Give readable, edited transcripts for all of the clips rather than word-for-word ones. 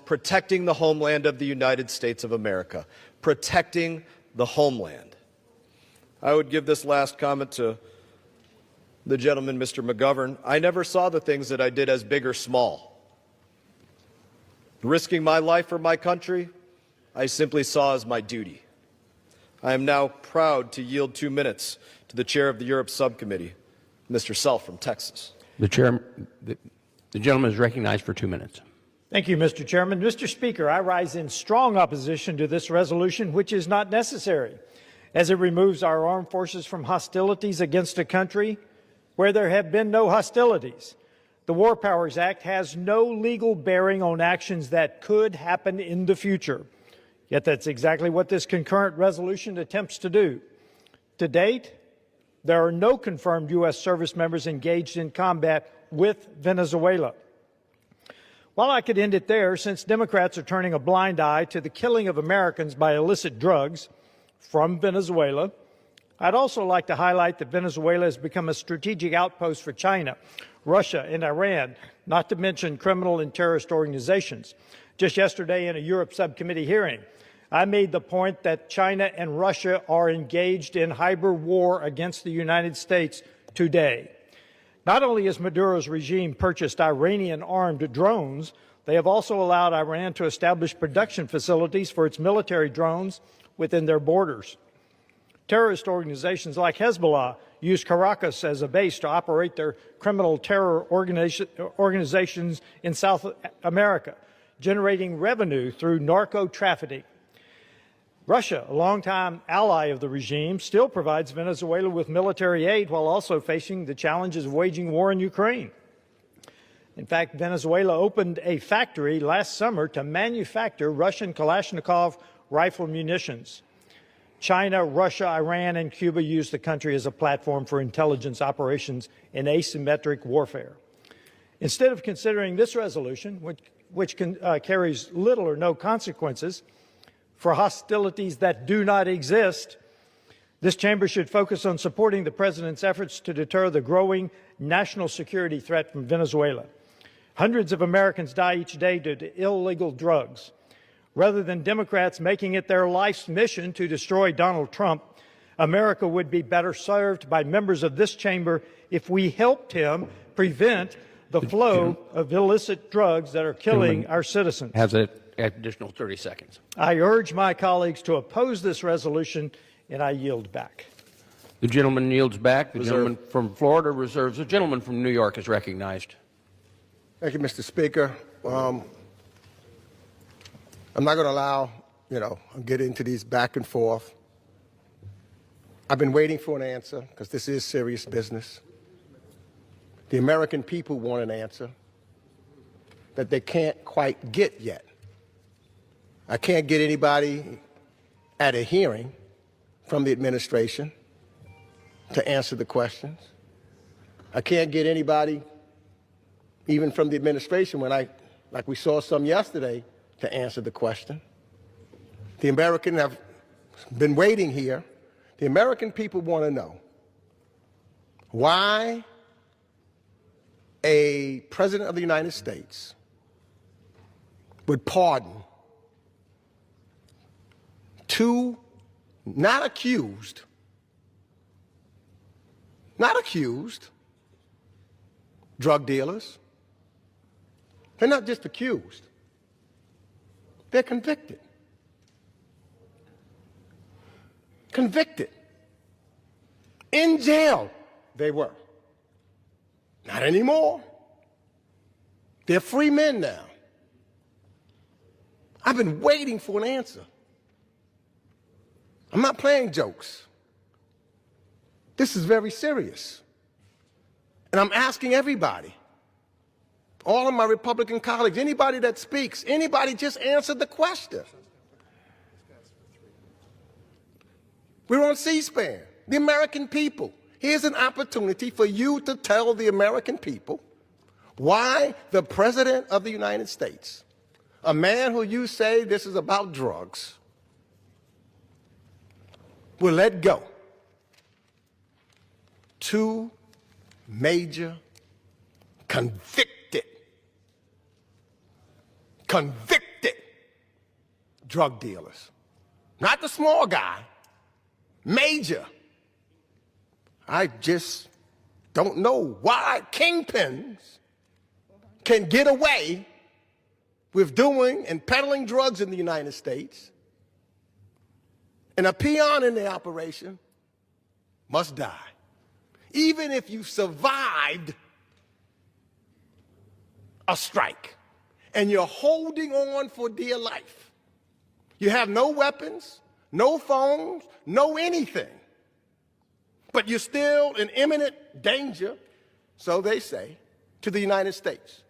protecting the homeland of the United States of America, protecting the homeland. I would give this last comment to the gentleman, Mr. McGovern. I never saw the things that I did as big or small. Risking my life for my country, I simply saw as my duty. I am now proud to yield 2 minutes to the chair of the Europe Subcommittee, Mr. Self from Texas. The gentleman is recognized for 2 minutes. Thank you, Mr. Chairman. Mr. Speaker, I rise in strong opposition to this resolution, which is not necessary, as it removes our armed forces from hostilities against a country where there have been no hostilities. The War Powers Act has no legal bearing on actions that could happen in the future. Yet that's exactly what this concurrent resolution attempts to do. To date, there are no confirmed U.S. service members engaged in combat with Venezuela. While I could end it there, since Democrats are turning a blind eye to the killing of Americans by illicit drugs from Venezuela, I'd also like to highlight that Venezuela has become a strategic outpost for China, Russia, and Iran, not to mention criminal and terrorist organizations. Just yesterday in a Europe subcommittee hearing, I made the point that China and Russia are engaged in hybrid war against the United States today. Not only has Maduro's regime purchased Iranian-armed drones, they have also allowed Iran to establish production facilities for its military drones within their borders. Terrorist organizations like Hezbollah use Caracas as a base to operate their criminal terror organizations in South America, generating revenue through narco-trafficking. Russia, a longtime ally of the regime, still provides Venezuela with military aid while also facing the challenges of waging war in Ukraine. In fact, Venezuela opened a factory last summer to manufacture Russian Kalashnikov rifle munitions. China, Russia, Iran, and Cuba use the country as a platform for intelligence operations in asymmetric warfare. Instead of considering this resolution, which carries little or no consequences for hostilities that do not exist, this chamber should focus on supporting the President's efforts to deter the growing national security threat from Venezuela. Hundreds of Americans die each day due to illegal drugs. Rather than Democrats making it their life's mission to destroy Donald Trump, America would be better served by members of this chamber if we helped him prevent the flow of illicit drugs that are killing our citizens. Has an additional 30 seconds. I urge my colleagues to oppose this resolution, and I yield back. The gentleman yields back. The gentleman from Florida reserves. The gentleman from New York is recognized. Thank you, Mr. Speaker. I'm not going to allow, get into these back and forth. I've been waiting for an answer because this is serious business. The American people want an answer that they can't quite get yet. I can't get anybody at a hearing from the administration to answer the questions. I can't get anybody, even from the administration, like we saw some yesterday, to answer the question. The Americans have been waiting here. The American people want to know why a president of the United States would pardon two not accused drug dealers. They're not just accused. They're convicted. Convicted. In jail, they were. Not anymore. They're free men now. I've been waiting for an answer. I'm not playing jokes. This is very serious. And I'm asking everybody, all of my Republican colleagues, anybody that speaks, anybody just answer the question. We're on C-SPAN. The American people. Here's an opportunity for you to tell the American people why the President of the United States, a man who you say this is about drugs, will let go two major convicted drug dealers. Not the small guy, major. I just don't know why kingpins can get away with doing and peddling drugs in the United States, and a peon in the operation must die. Even if you survived a strike and you're holding on for dear life. You have no weapons, no phones, no anything. But you're still in imminent danger, so they say, to the United States.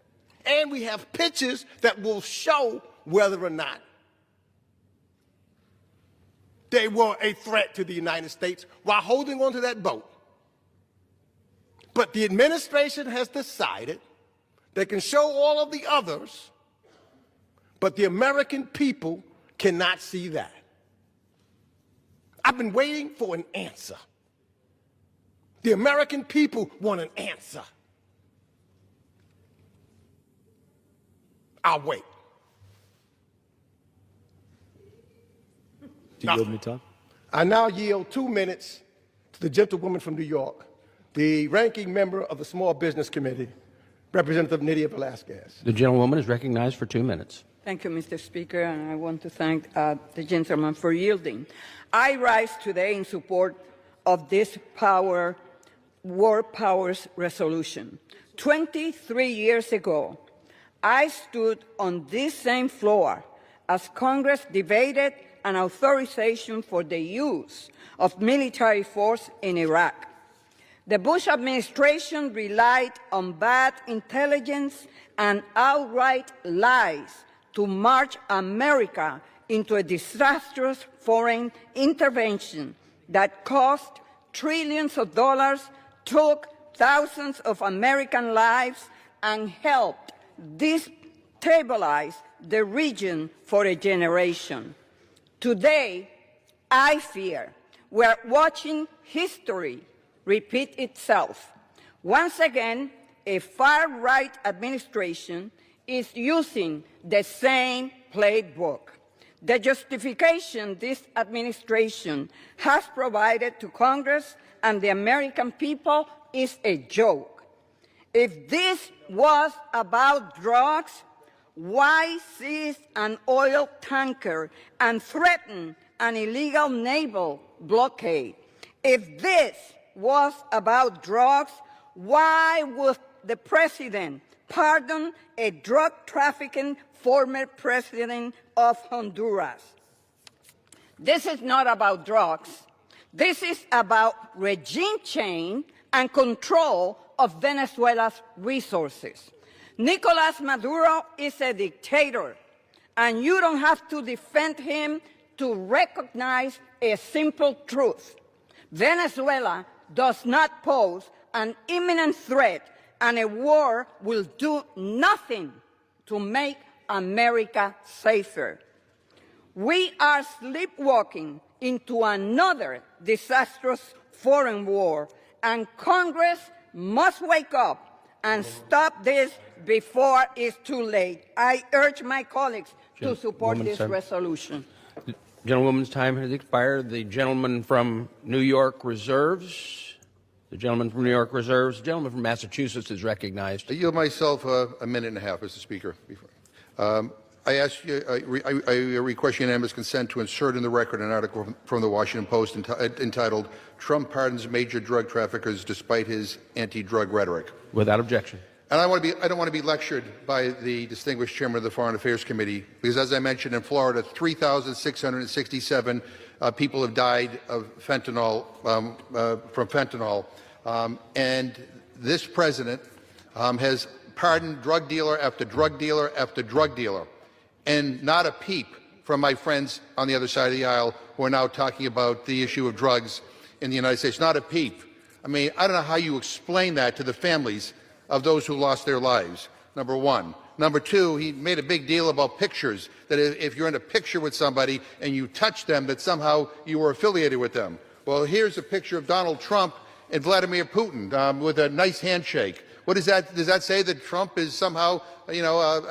And we have pictures that will show whether or not they were a threat to the United States while holding onto that boat. But the administration has decided they can show all of the others, but the American people cannot see that. I've been waiting for an answer. The American people want an answer. I'll wait. Do you yield me time? I now yield 2 minutes to the gentlewoman from New York, the ranking member of the Small Business Committee, Representative Nydia Velasquez. The gentlewoman is recognized for 2 minutes. Thank you, Mr. Speaker, and I want to thank the gentleman for yielding. I rise today in support of this World Powers resolution. 23 years ago, I stood on this same floor as Congress debated an authorization for the use of military force in Iraq. The Bush administration relied on bad intelligence and outright lies to march America into a disastrous foreign intervention that cost trillions of dollars, took thousands of American lives, and helped destabilize the region for a generation. Today, I fear we're watching history repeat itself. Once again, a far-right administration is using the same playbook. The justification this administration has provided to Congress and the American people is a joke. If this was about drugs, why seize an oil tanker and threaten an illegal naval blockade? If this was about drugs, why would the president pardon a drug-trafficking former president of Honduras? This is not about drugs. This is about regime change and control of Venezuela's resources. Nicolas Maduro is a dictator, and you don't have to defend him to recognize a simple truth. Venezuela does not pose an imminent threat, and a war will do nothing to make America safer. We are sleepwalking into another disastrous foreign war, and Congress must wake up and stop this before it's too late. I urge my colleagues to support this resolution. The gentlewoman's time has expired. The gentleman from New York reserves. The gentleman from New York reserves. The gentleman from Massachusetts is recognized. I yield myself a minute and a half, Mr. Speaker. I request unanimous consent to insert in the record an article from the Washington Post entitled "Trump Pardons Major Drug Traffickers Despite His Anti-Drug Rhetoric." Without objection. And I don't want to be lectured by the distinguished chairman of the Foreign Affairs Committee, because as I mentioned, in Florida, 3,667 people have died of fentanyl, from fentanyl. And this president has pardoned drug dealer after drug dealer after drug dealer. And not a peep from my friends on the other side of the aisle who are now talking about the issue of drugs in the United States. Not a peep. I mean, I don't know how you explain that to the families of those who lost their lives, number one. Number two, he made a big deal about pictures, that if you're in a picture with somebody and you touch them, that somehow you were affiliated with them. Well, here's a picture of Donald Trump and Vladimir Putin with a nice handshake. What does that say that Trump is somehow, you know,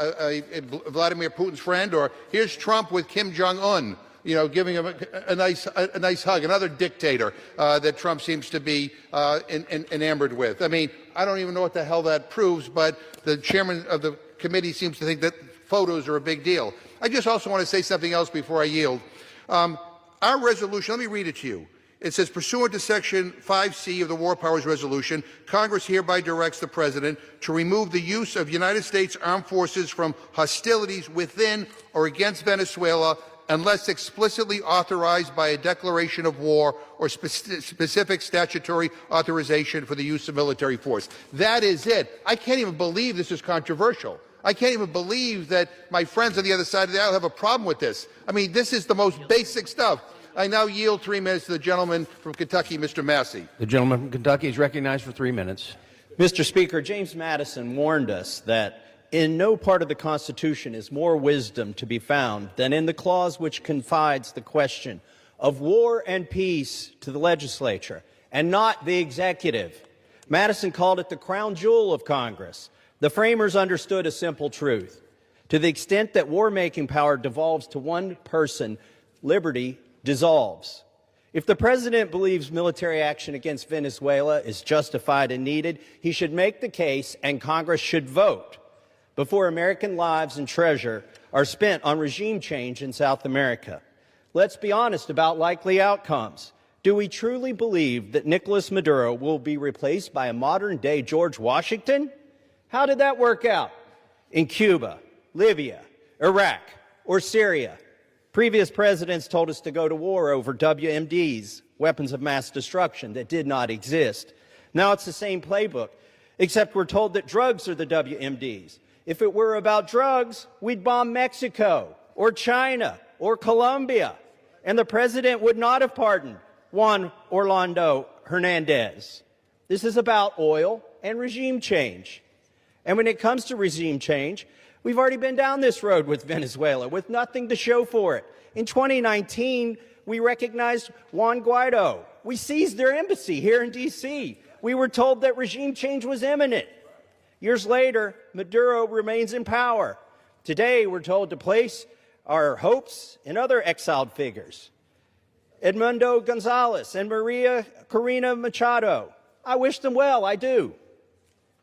Vladimir Putin's friend? Or here's Trump with Kim Jong-un, you know, giving him a nice hug, another dictator that Trump seems to be enamored with. I mean, I don't even know what the hell that proves, but the chairman of the committee seems to think that photos are a big deal. I just also want to say something else before I yield. Our resolution, let me read it to you. It says, pursuant to Section 5C of the War Powers Resolution, Congress hereby directs the President to remove the use of United States armed forces from hostilities within or against Venezuela unless explicitly authorized by a declaration of war or specific statutory authorization for the use of military force. That is it. I can't even believe this is controversial. I can't even believe that my friends on the other side of the aisle have a problem with this. I mean, this is the most basic stuff. I now yield 3 minutes to the gentleman from Kentucky, Mr. Massey. The gentleman from Kentucky is recognized for 3 minutes. Mr. Speaker, James Madison warned us that in no part of the Constitution is more wisdom to be found than in the clause which confides the question of war and peace to the legislature and not the executive. Madison called it the crown jewel of Congress. The framers understood a simple truth. To the extent that war-making power devolves to one person, liberty dissolves. If the president believes military action against Venezuela is justified and needed, he should make the case and Congress should vote before American lives and treasure are spent on regime change in South America. Let's be honest about likely outcomes. Do we truly believe that Nicolas Maduro will be replaced by a modern-day George Washington? How did that work out? In Cuba, Libya, Iraq, or Syria? Previous presidents told us to go to war over WMDs, weapons of mass destruction, that did not exist. Now it's the same playbook, except we're told that drugs are the WMDs. If it were about drugs, we'd bomb Mexico or China or Colombia, and the president would not have pardoned Juan Orlando Hernandez. This is about oil and regime change. And when it comes to regime change, we've already been down this road with Venezuela with nothing to show for it. In 2019, we recognized Juan Guaido. We seized their embassy here in D.C. We were told that regime change was imminent. Years later, Maduro remains in power. Today, we're told to place our hopes in other exiled figures. Edmundo Gonzalez and Maria Corina Machado. I wish them well, I do.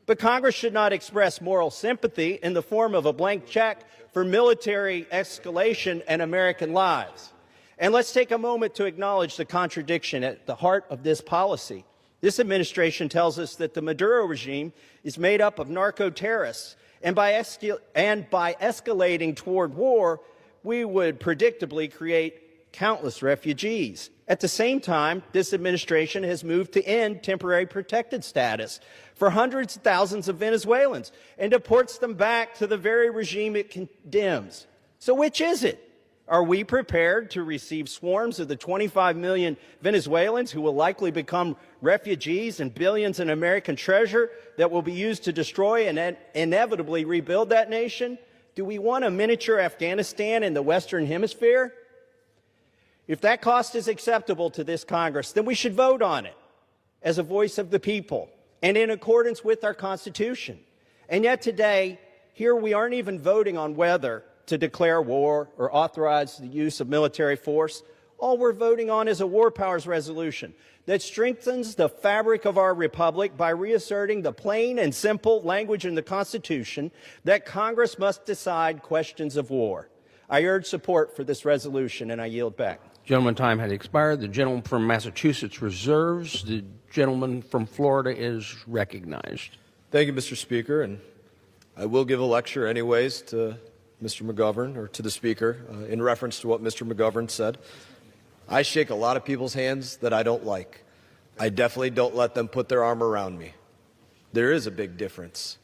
But Congress should not express moral sympathy in the form of a blank check for military escalation and American lives. And let's take a moment to acknowledge the contradiction at the heart of this policy. This administration tells us that the Maduro regime is made up of narco-terrorists, and by escalating toward war, we would predictably create countless refugees. At the same time, this administration has moved to end temporary protected status for hundreds of thousands of Venezuelans and deports them back to the very regime it condemns. So which is it? Are we prepared to receive swarms of the 25 million Venezuelans who will likely become refugees and billions in American treasure that will be used to destroy and inevitably rebuild that nation? Do we want a miniature Afghanistan in the Western Hemisphere? If that cost is acceptable to this Congress, then we should vote on it as a voice of the people and in accordance with our Constitution. And yet today, here we aren't even voting on whether to declare war or authorize the use of military force. All we're voting on is a war powers resolution that strengthens the fabric of our republic by reasserting the plain and simple language in the Constitution that Congress must decide questions of war. I urge support for this resolution, and I yield back. Gentleman, time had expired. The gentleman from Massachusetts reserves. The gentleman from Florida is recognized. Thank you, Mr. Speaker, and I will give a lecture anyways to Mr. McGovern, or to the Speaker, in reference to what Mr. McGovern said. I shake a lot of people's hands that I don't like. I definitely don't let them put their arm around me. There is a big difference.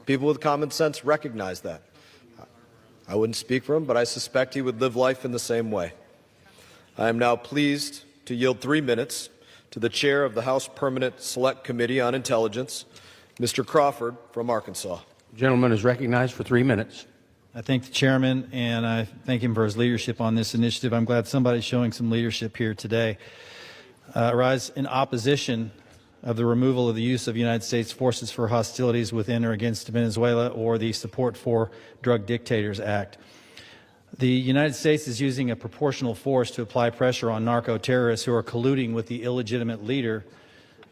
People with common sense recognize that. I wouldn't speak for him, but I suspect he would live life in the same way. I am now pleased to yield 3 minutes to the Chair of the House Permanent Select Committee on Intelligence, Mr. Crawford from Arkansas. The gentleman is recognized for 3 minutes. I thank the chairman, and I thank him for his leadership on this initiative. I'm glad somebody's showing some leadership here today. I rise in opposition of the removal of the use of United States forces for hostilities within or against Venezuela or the Support for Drug Dictators Act. The United States is using a proportional force to apply pressure on narco-terrorists who are colluding with the illegitimate leader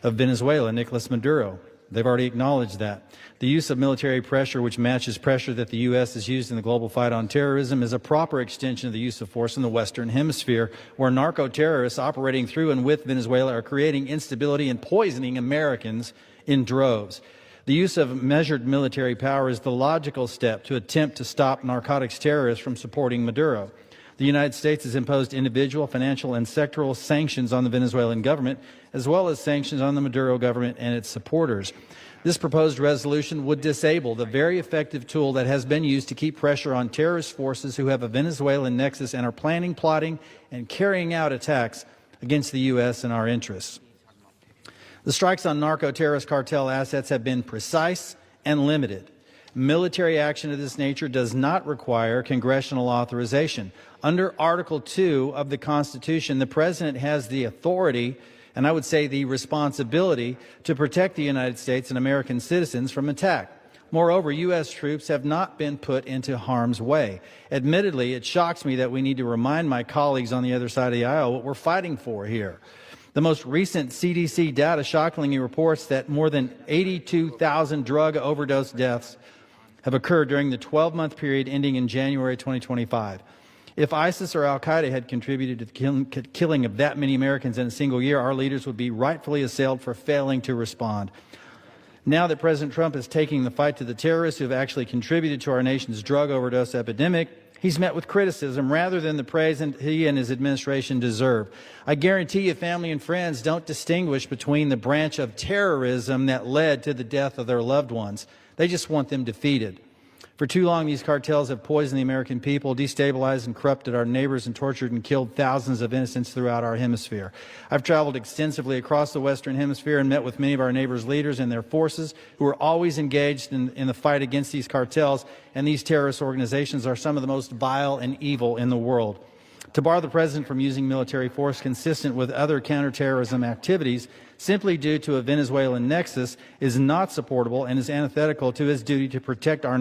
of Venezuela, Nicolas Maduro. They've already acknowledged that. The use of military pressure, which matches pressure that the U.S. has used in the global fight on terrorism, is a proper extension of the use of force in the Western Hemisphere, where narco-terrorists operating through and with Venezuela are creating instability and poisoning Americans in droves. The use of measured military power is the logical step to attempt to stop narcotics terrorists from supporting Maduro. The United States has imposed individual, financial, and sectoral sanctions on the Venezuelan government, as well as sanctions on the Maduro government and its supporters. This proposed resolution would disable the very effective tool that has been used to keep pressure on terrorist forces who have a Venezuelan nexus and are planning, plotting, and carrying out attacks against the U.S. and our interests. The strikes on narco-terrorist cartel assets have been precise and limited. Military action of this nature does not require congressional authorization. Under Article 2 of the Constitution, the President has the authority, and I would say the responsibility, to protect the United States and American citizens from attack. Moreover, U.S. troops have not been put into harm's way. Admittedly, it shocks me that we need to remind my colleagues on the other side of the aisle what we're fighting for here. The most recent CDC data shockingly reports that more than 82,000 drug overdose deaths have occurred during the 12-month period ending in January 2025. If ISIS or al-Qaeda had contributed to the killing of that many Americans in a single year, our leaders would be rightfully assailed for failing to respond. Now that President Trump is taking the fight to the terrorists who have actually contributed to our nation's drug overdose epidemic, he's met with criticism rather than the praise he and his administration deserve. I guarantee you family and friends don't distinguish between the branch of terrorism that led to the death of their loved ones. They just want them defeated. For too long, these cartels have poisoned the American people, destabilized and corrupted our neighbors, and tortured and killed thousands of innocents throughout our hemisphere. I've traveled extensively across the Western Hemisphere and met with many of our neighbors' leaders and their forces who are always engaged in the fight against these cartels, and these terrorist organizations are some of the most vile and evil in the world. To bar the President from using military force consistent with other counterterrorism activities simply due to a Venezuelan nexus is not supportable and is antithetical to his duty to protect our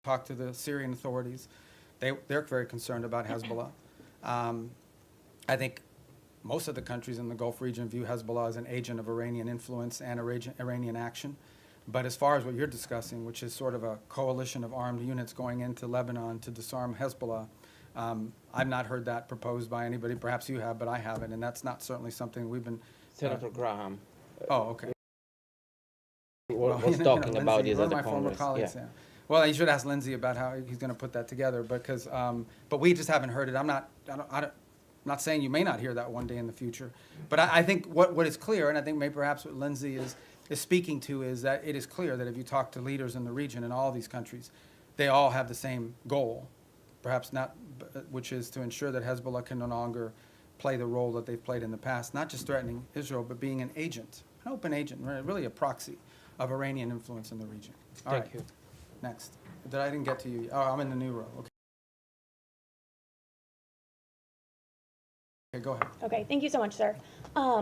talk to the Syrian authorities. They're very concerned about Hezbollah. I think most of the countries in the Gulf region view Hezbollah as an agent of Iranian influence and Iranian action. But as far as what you're discussing, which is sort of a coalition of armed units going into Lebanon to disarm Hezbollah, I've not heard that proposed by anybody. Perhaps you have, but I haven't, and that's not certainly something we've been... Senator Graham Oh, okay. was talking about this at the my former Congress. colleagues, Yeah. yeah. Well, you should ask Lindsey about how he's going to put that together, because, but we just haven't heard it. I'm not saying you may not hear that one day in the future, but I think what is clear, and I think maybe perhaps what Lindsey is speaking to, is that it is clear that if you talk to leaders in the region in all these countries, they all have the same goal, perhaps not, which is to ensure that Hezbollah can no longer play the role that they've played in the past, not just threatening Israel, but being an agent, an open agent, really a proxy of Iranian influence in the region. All right. Thank you. Next. I didn't get to you. Oh, I'm in the new row. Okay. Okay, go ahead. Okay, thank you so much, sir.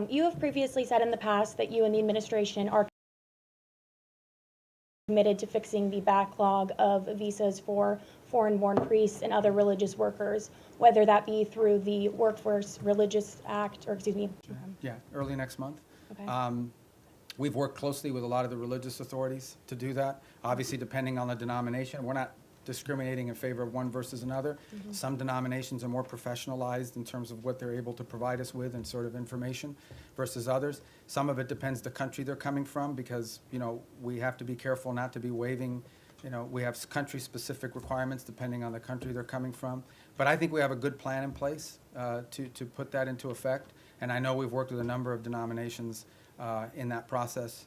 You have previously said in the past that you and the administration are committed to fixing the backlog of visas for foreign-born priests and other religious workers, whether that be through the Workforce Religious Act, or excuse me. Yeah, early next month. Okay. We've worked closely with a lot of the religious authorities to do that. Obviously, depending on the denomination, we're not discriminating in favor of one versus another. Some denominations are more professionalized in terms of what they're able to provide us with and sort of information versus others. Some of it depends the country they're coming from, because, you know, we have to be careful not to be waiving, you know, we have country-specific requirements depending on the country they're coming from. But I think we have a good plan in place to put that into effect. And I know we've worked with a number of denominations in that process.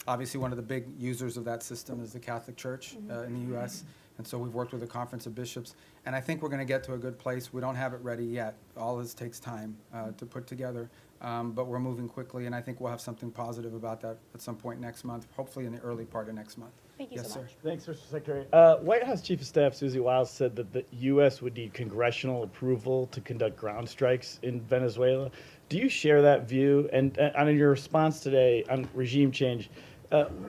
Obviously, one of the big users of that system is the Catholic Church in the U.S., and so we've worked with the Conference of Bishops. And I think we're going to get to a good place. We don't have it ready yet. All this takes time to put together, but we're moving quickly, and I think we'll have something positive about that at some point next month, hopefully in the early part of next month. Thank you Yes, so sir. much. Thanks, Mr. Secretary. White House Chief of Staff Susie Wiles said that the U.S. would need congressional approval to conduct ground strikes in Venezuela. Do you share that view? And on your response today on regime change,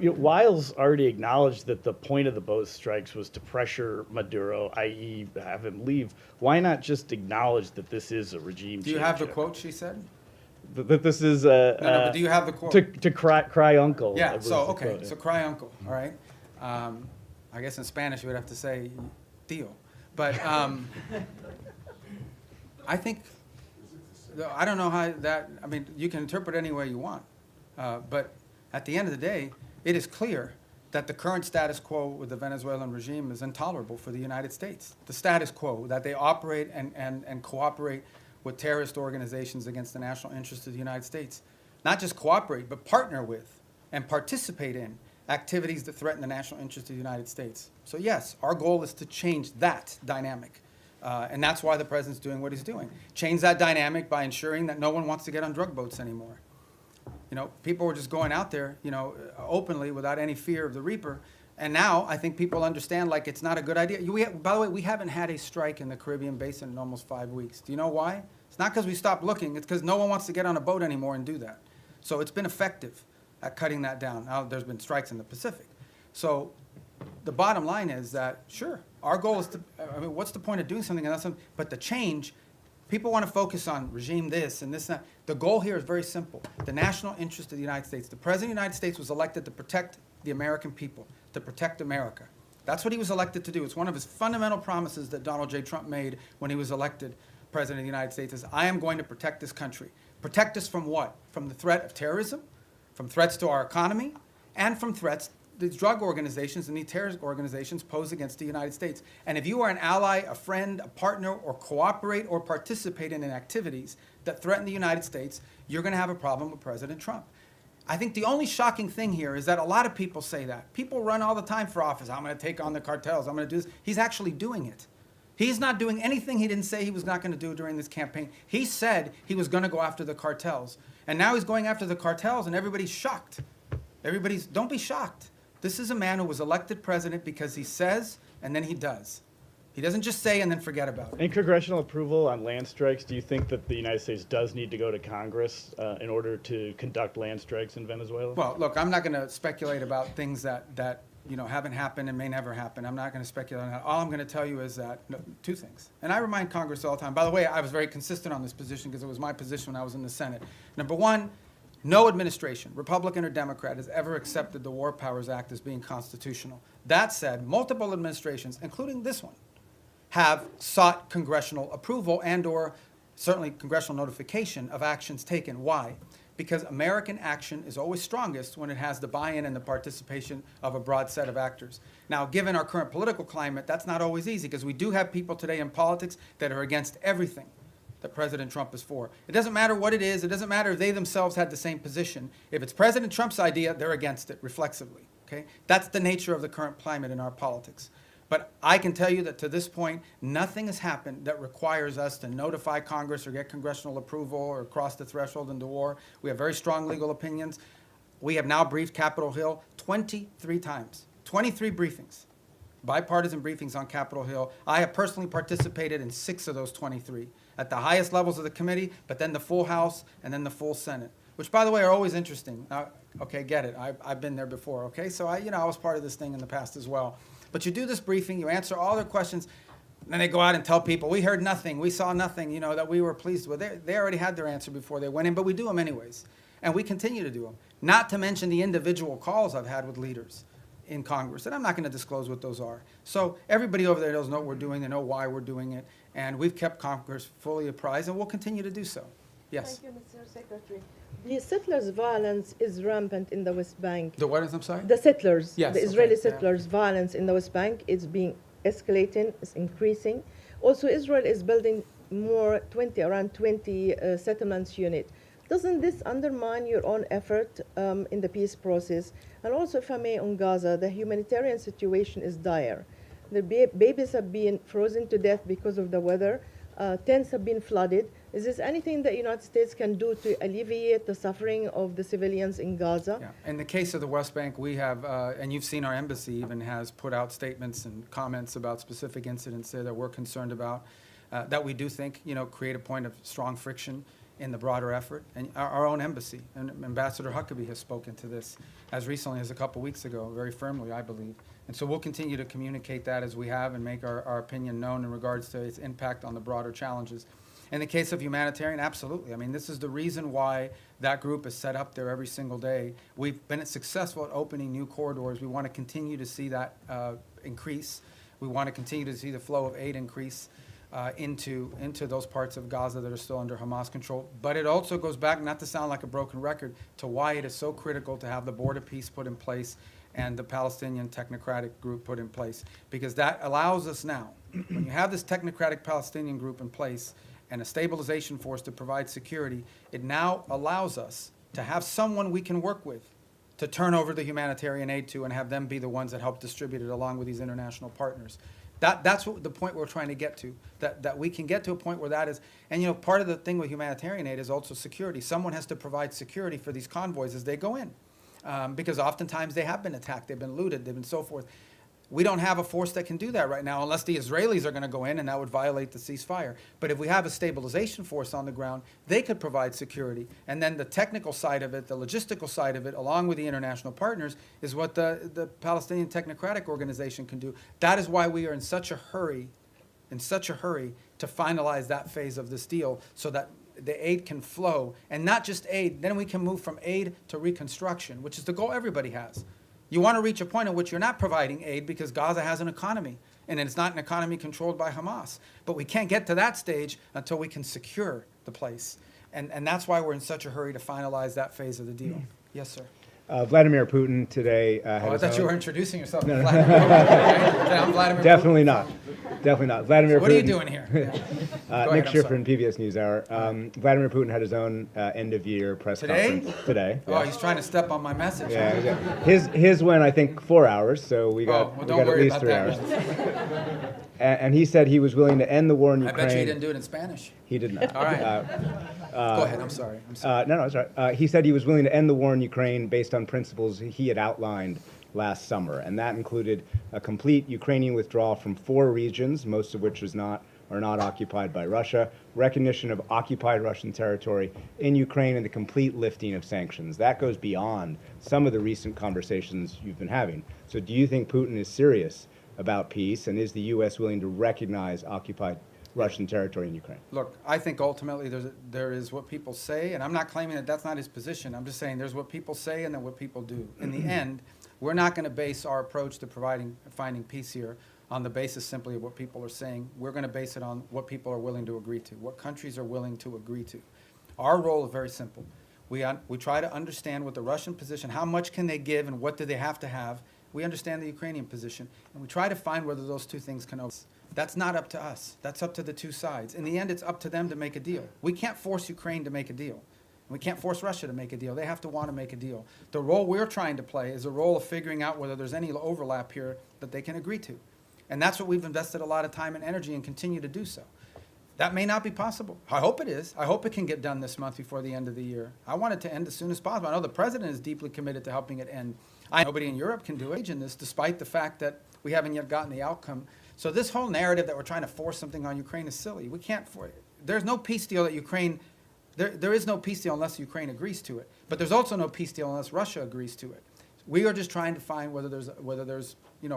Wiles already acknowledged that the point of the boat strikes was to pressure Maduro, i.e. have him leave. Why not just acknowledge that this is a regime change? Do you have the quote she said? That this is No, but do you have the quote? to cry uncle. I Yeah, believe so, is the okay, quote, yeah. so cry uncle, all right? I guess in Spanish you would have to say tío. But I think, I don't know how that, I mean, you can interpret any way you want. But at the end of the day, it is clear that the current status quo with the Venezuelan regime is intolerable for the United States. The status quo, that they operate and cooperate with terrorist organizations against the national interest of the United States. Not just cooperate, but partner with and participate in activities that threaten the national interest of the United States. So yes, our goal is to change that dynamic. And that's why the president's doing what he's doing. Change that dynamic by ensuring that no one wants to get on drug boats anymore. You know, people were just going out there, you know, openly without any fear of the reaper. And now I think people understand, like, it's not a good idea. By the way, we haven't had a strike in the Caribbean basin in almost 5 weeks. Do you know why? It's not because we stopped looking. It's because no one wants to get on a boat anymore and do that. So it's been effective at cutting that down. Now there's been strikes in the Pacific. So the bottom line is that, sure, our goal is to, I mean, what's the point of doing something? But the change, people want to focus on regime this and this and that. The goal here is very simple. The national interest of the United States. The President of the United States was elected to protect the American people, to protect America. That's what he was elected to do. It's one of his fundamental promises that Donald J. Trump made when he was elected President of the United States, is I am going to protect this country. Protect us from what? From the threat of terrorism, from threats to our economy, and from threats these drug organizations and these terrorist organizations pose against the United States. And if you are an ally, a friend, a partner, or cooperate or participate in activities that threaten the United States, you're going to have a problem with President Trump. I think the only shocking thing here is that a lot of people say that. People run all the time for office. I'm going to take on the cartels. I'm going to do this. He's actually doing it. He's not doing anything he didn't say he was not going to do during this campaign. He said he was going to go after the cartels. And now he's going after the cartels, and everybody's shocked. Don't be shocked. This is a man who was elected president because he says and then he does. He doesn't just say and then forget about it. In congressional approval on land strikes, do you think that the United States does need to go to Congress in order to conduct land strikes in Venezuela? Well, look, I'm not going to speculate about things that you know, haven't happened and may never happen. I'm not going to speculate on that. All I'm going to tell you is that, two things. And I remind Congress all the time. By the way, I was very consistent on this position because it was my position when I was in the Senate. Number one, no administration, Republican or Democrat, has ever accepted the War Powers Act as being constitutional. That said, multiple administrations, including this one, have sought congressional approval and or certainly congressional notification of actions taken. Why? because American action is always strongest when it has the buy-in and the participation of a broad set of actors. Now, given our current political climate, that's not always easy, because we do have people today in politics that are against everything that President Trump is for. It doesn't matter what it is. It doesn't matter if they themselves had the same position. If it's President Trump's idea, they're against it reflexively. Okay? That's the nature of the current climate in our politics. But I can tell you that to this point, nothing has happened that requires us to notify Congress or get congressional approval or cross the threshold into war. We have very strong legal opinions. We have now briefed Capitol Hill 23 times, 23 briefings, bipartisan briefings on Capitol Hill. I have personally participated in 6 of those 23 at the highest levels of the committee, but then the full House and then the full Senate, which, by the way, are always interesting. Okay, get it. I've been there before, okay? So, I was part of this thing in the past as well. But you do this briefing, you answer all their questions, and then they go out and tell people, we heard nothing, we saw nothing, that we were pleased with. They already had their answer before they went in, but we do them anyways. And we continue to do them. Not to mention the individual calls I've had with leaders in Congress, and I'm not going to disclose what those are. So everybody over there knows what we're doing, they know why we're doing it, and we've kept Congress fully apprised, and we'll continue to do so. Yes? Thank you, Mr. Secretary. The settlers' violence is rampant in the West Bank. The what is, I'm sorry? The settlers, Yes, the Israeli okay, yeah. settlers' violence in the West Bank is being escalating, it's increasing. Also, Israel is building around 20 settlements unit. Doesn't this undermine your own effort in the peace process? And also, if I may, on Gaza, the humanitarian situation is dire. The babies have been frozen to death because of the weather. Tents have been flooded. Is this anything that the United States can do to alleviate the suffering of the civilians in Gaza? Yeah. In the case of the West Bank, we have, and you've seen our embassy even has put out statements and comments about specific incidents there that we're concerned about, that we do think, create a point of strong friction in the broader effort. And our own embassy, and Ambassador Huckabee has spoken to this as recently as a couple weeks ago, very firmly, I believe. And so we'll continue to communicate that as we have and make our opinion known in regards to its impact on the broader challenges. In the case of humanitarian, absolutely. I mean, this is the reason why that group is set up there every single day. We've been successful at opening new corridors. We want to continue to see that increase. We want to continue to see the flow of aid increase into those parts of Gaza that are still under Hamas control. But it also goes back, not to sound like a broken record, to why it is so critical to have the border peace put in place and the Palestinian technocratic group put in place. Because that allows us now, when you have this technocratic Palestinian group in place, and a stabilization force to provide security, it now allows us to have someone we can work with to turn over the humanitarian aid to and have them be the ones that help distribute it along with these international partners. That's what the point we're trying to get to, that we can get to a point where that is, and part of the thing with humanitarian aid is also security. Someone has to provide security for these convoys as they go in, because oftentimes they have been attacked, they've been looted, they've been so forth. We don't have a force that can do that right now unless the Israelis are going to go in, and that would violate the ceasefire. But if we have a stabilization force on the ground, they could provide security. And then the technical side of it, the logistical side of it, along with the international partners, is what the Palestinian Technocratic Organization can do. That is why we are in such a hurry to finalize that phase of this deal so that the aid can flow. And not just aid, then we can move from aid to reconstruction, which is the goal everybody has. You want to reach a point at which you're not providing aid because Gaza has an economy, and it's not an economy controlled by Hamas. But we can't get to that stage until we can secure the place. And that's why we're in such a hurry to finalize that phase of the deal. Yes, sir. Vladimir Putin today I thought you were introducing yourself. No, no. I'm Vladimir Definitely Putin. not. Definitely not. Vladimir So what Putin. are you doing here? Yeah. Nick Schifrin, PBS NewsHour. Vladimir Putin had his own end-of-year press conference today. Oh, he's trying to step on my message. Yeah. His went, I think, 4 hours, so we got at least 3 hours. And he said he was willing to end the war in Ukraine. I bet you he didn't do it in Spanish. He did not. All right. Go ahead. I'm sorry. No, it's all right. He said he was willing to end the war in Ukraine based on principles he had outlined last summer, and that included a complete Ukrainian withdrawal from 4 regions, most of which are not occupied by Russia, recognition of occupied Russian territory in Ukraine, and the complete lifting of sanctions. That goes beyond some of the recent conversations you've been having. So do you think Putin is serious about peace, and is the U.S. willing to recognize occupied Russian territory in Ukraine? Look, I think ultimately there is what people say, and I'm not claiming that that's not his position. I'm just saying there's what people say and then what people do. In the end, we're not going to base our approach to finding peace here on the basis simply of what people are saying. We're going to base it on what people are willing to agree to, what countries are willing to agree to. Our role is very simple. We try to understand what the Russian position, how much can they give and what do they have to have. We understand the Ukrainian position, and we try to find whether those two things can. That's not up to us. That's up to the two sides. In the end, it's up to them to make a deal. We can't force Ukraine to make a deal. We can't force Russia to make a deal. They have to want to make a deal. The role we're trying to play is a role of figuring out whether there's any overlap here that they can agree to. And that's what we've invested a lot of time and energy and continue to do so. That may not be possible. I hope it is. I hope it can get done this month before the end of the year. I want it to end as soon as possible. I know the president is deeply committed to helping it end. Nobody in Europe can do it in this, despite the fact that we haven't yet gotten the outcome. So this whole narrative that we're trying to force something on Ukraine is silly. We can't force it. There's no peace deal that Ukraine, there is no peace deal unless Ukraine agrees to it. But there's also no peace deal unless Russia agrees to it. We are just trying to find whether there's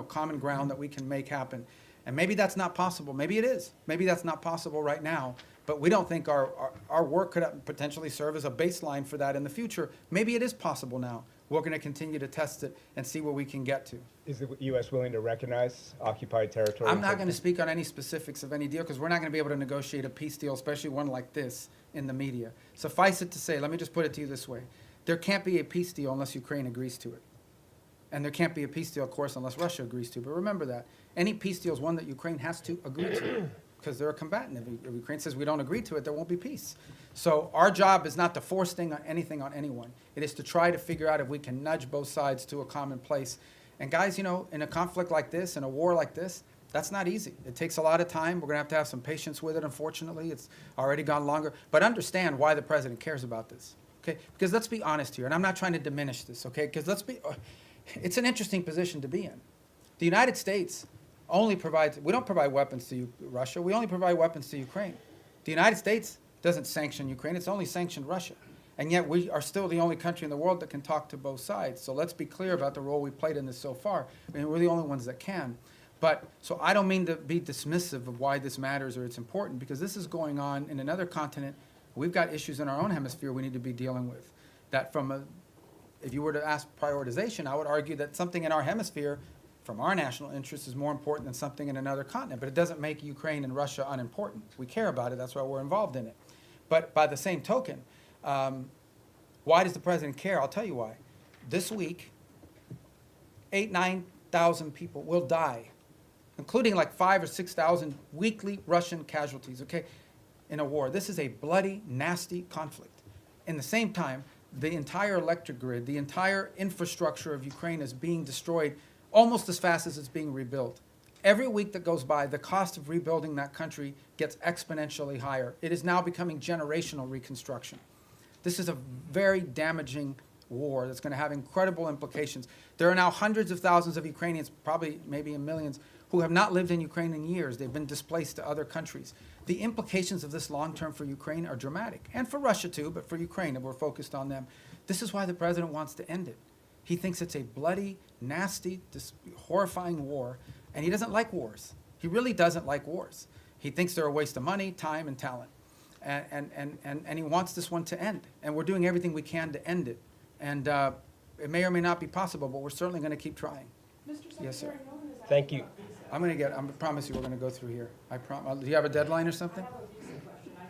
common ground that we can make happen. And maybe that's not possible. Maybe it is. Maybe that's not possible right now. But we don't think our work could potentially serve as a baseline for that in the future. Maybe it is possible now. We're going to continue to test it and see where we can get to. Is the U.S. willing to recognize occupied territory? I'm not going to speak on any specifics of any deal because we're not going to be able to negotiate a peace deal, especially one like this, in the media. Suffice it to say, let me just put it to you this way. There can't be a peace deal unless Ukraine agrees to it. And there can't be a peace deal, of course, unless Russia agrees to it. But remember that. Any peace deal is one that Ukraine has to agree to because they're a combatant. If Ukraine says we don't agree to it, there won't be peace. So our job is not to force anything on anyone. It is to try to figure out if we can nudge both sides to a common place. And guys, in a conflict like this, in a war like this, that's not easy. It takes a lot of time. We're going to have some patience with it, unfortunately. It's already gone longer. But understand why the president cares about this, okay? Because let's be honest here, and I'm not trying to diminish this, okay? Because it's an interesting position to be in. The United States only provides, we don't provide weapons to Russia, we only provide weapons to Ukraine. The United States doesn't sanction Ukraine, it's only sanctioned Russia. And yet we are still the only country in the world that can talk to both sides. So let's be clear about the role we played in this so far. I mean, we're the only ones that can. But, so I don't mean to be dismissive of why this matters or it's important, because this is going on in another continent. We've got issues in our own hemisphere we need to be dealing with. That if you were to ask prioritization, I would argue that something in our hemisphere from our national interest is more important than something in another continent. But it doesn't make Ukraine and Russia unimportant. We care about it. That's why we're involved in it. But by the same token, why does the president care? I'll tell you why. This week, 9,000 people will die, including like 5,000 or 6,000 weekly Russian casualties, okay, in a war. This is a bloody, nasty conflict. In the same time, the entire electric grid, the entire infrastructure of Ukraine is being destroyed almost as fast as it's being rebuilt. Every week that goes by, the cost of rebuilding that country gets exponentially higher. It is now becoming generational reconstruction. This is a very damaging war that's going to have incredible implications. There are now hundreds of thousands of Ukrainians, probably maybe in millions, who have not lived in Ukraine in years. They've been displaced to other countries. The implications of this long term for Ukraine are dramatic, and for Russia too, but for Ukraine, and we're focused on them. This is why the president wants to end it. He thinks it's a bloody, nasty, horrifying war, and he doesn't like wars. He really doesn't like wars. He thinks they're a waste of money, time, and talent. And he wants this one to end. And we're doing everything we can to end it. And it may or may not be possible, but we're certainly going to keep trying. Yes, sir. Thank you. I promise you we're going to go through here. Do you have a deadline or something?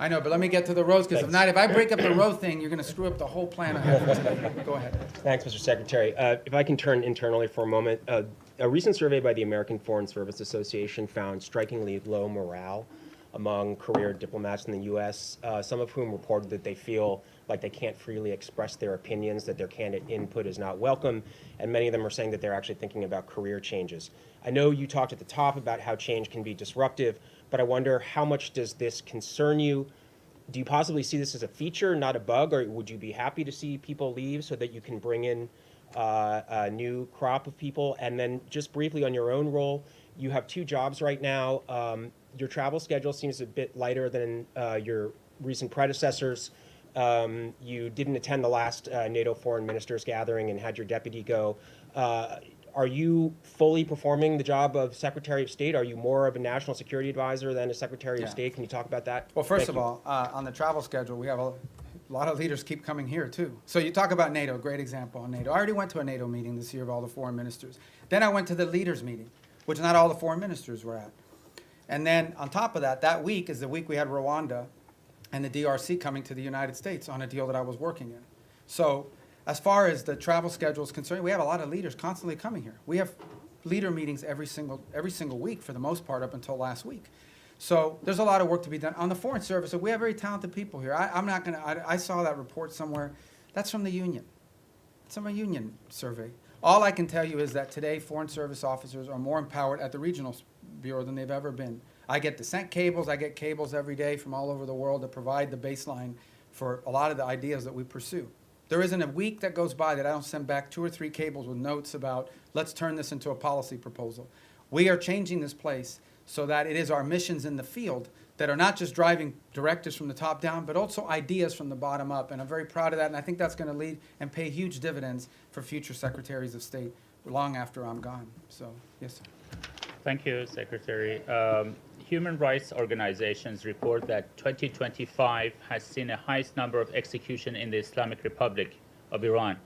I know, but let me get to the roads, because if I break up the road thing, you're going to screw up the whole plan I have for today. Go ahead. Thanks, Mr. Secretary. If I can turn internally for a moment, a recent survey by the American Foreign Service Association found strikingly low morale among career diplomats in the U.S., some of whom reported that they feel like they can't freely express their opinions, that their candidate input is not welcome, and many of them are saying that they're actually thinking about career changes. I know you talked at the top about how change can be disruptive, but I wonder, how much does this concern you? Do you possibly see this as a feature, not a bug, or would you be happy to see people leave so that you can bring in a new crop of people? And then just briefly on your own role, you have 2 jobs right now. Your travel schedule seems a bit lighter than your recent predecessors. You didn't attend the last NATO foreign ministers gathering and had your deputy go. Are you fully performing the job of Secretary of State? Are you more of a national security advisor than a Secretary of State? Can you talk about that? Well, first of all, on the travel schedule, we have a lot of leaders keep coming here, too. So you talk about NATO, great example on NATO. I already went to a NATO meeting this year of all the foreign ministers. Then I went to the leaders meeting, which not all the foreign ministers were at. And then on top of that, that week is the week we had Rwanda and the DRC coming to the United States on a deal that I was working in. So as far as the travel schedule is concerned, we have a lot of leaders constantly coming here. We have leader meetings every single week for the most part up until last week. So there's a lot of work to be done. On the Foreign Service, we have very talented people here. I saw that report somewhere. That's from the union. It's from a union survey. All I can tell you is that today Foreign Service officers are more empowered at the regional bureau than they've ever been. I get descent cables. I get cables every day from all over the world that provide the baseline for a lot of the ideas that we pursue. There isn't a week that goes by that I don't send back 2 or 3 cables with notes about, let's turn this into a policy proposal. We are changing this place so that it is our missions in the field that are not just driving directives from the top down, but also ideas from the bottom up. And I'm very proud of that, and I think that's going to lead and pay huge dividends for future secretaries of state long after I'm gone. So, yes, sir. Thank you, Secretary. Human rights organizations report that 2025 has seen the highest number of executions in the Islamic Republic of Iran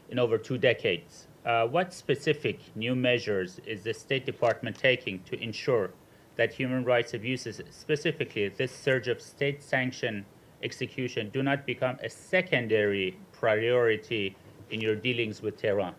in over 2 decades. What specific new measures is the State Department taking to ensure that human rights abuses, specifically this surge of state-sanctioned execution, do not become a secondary priority in your dealings with Tehran?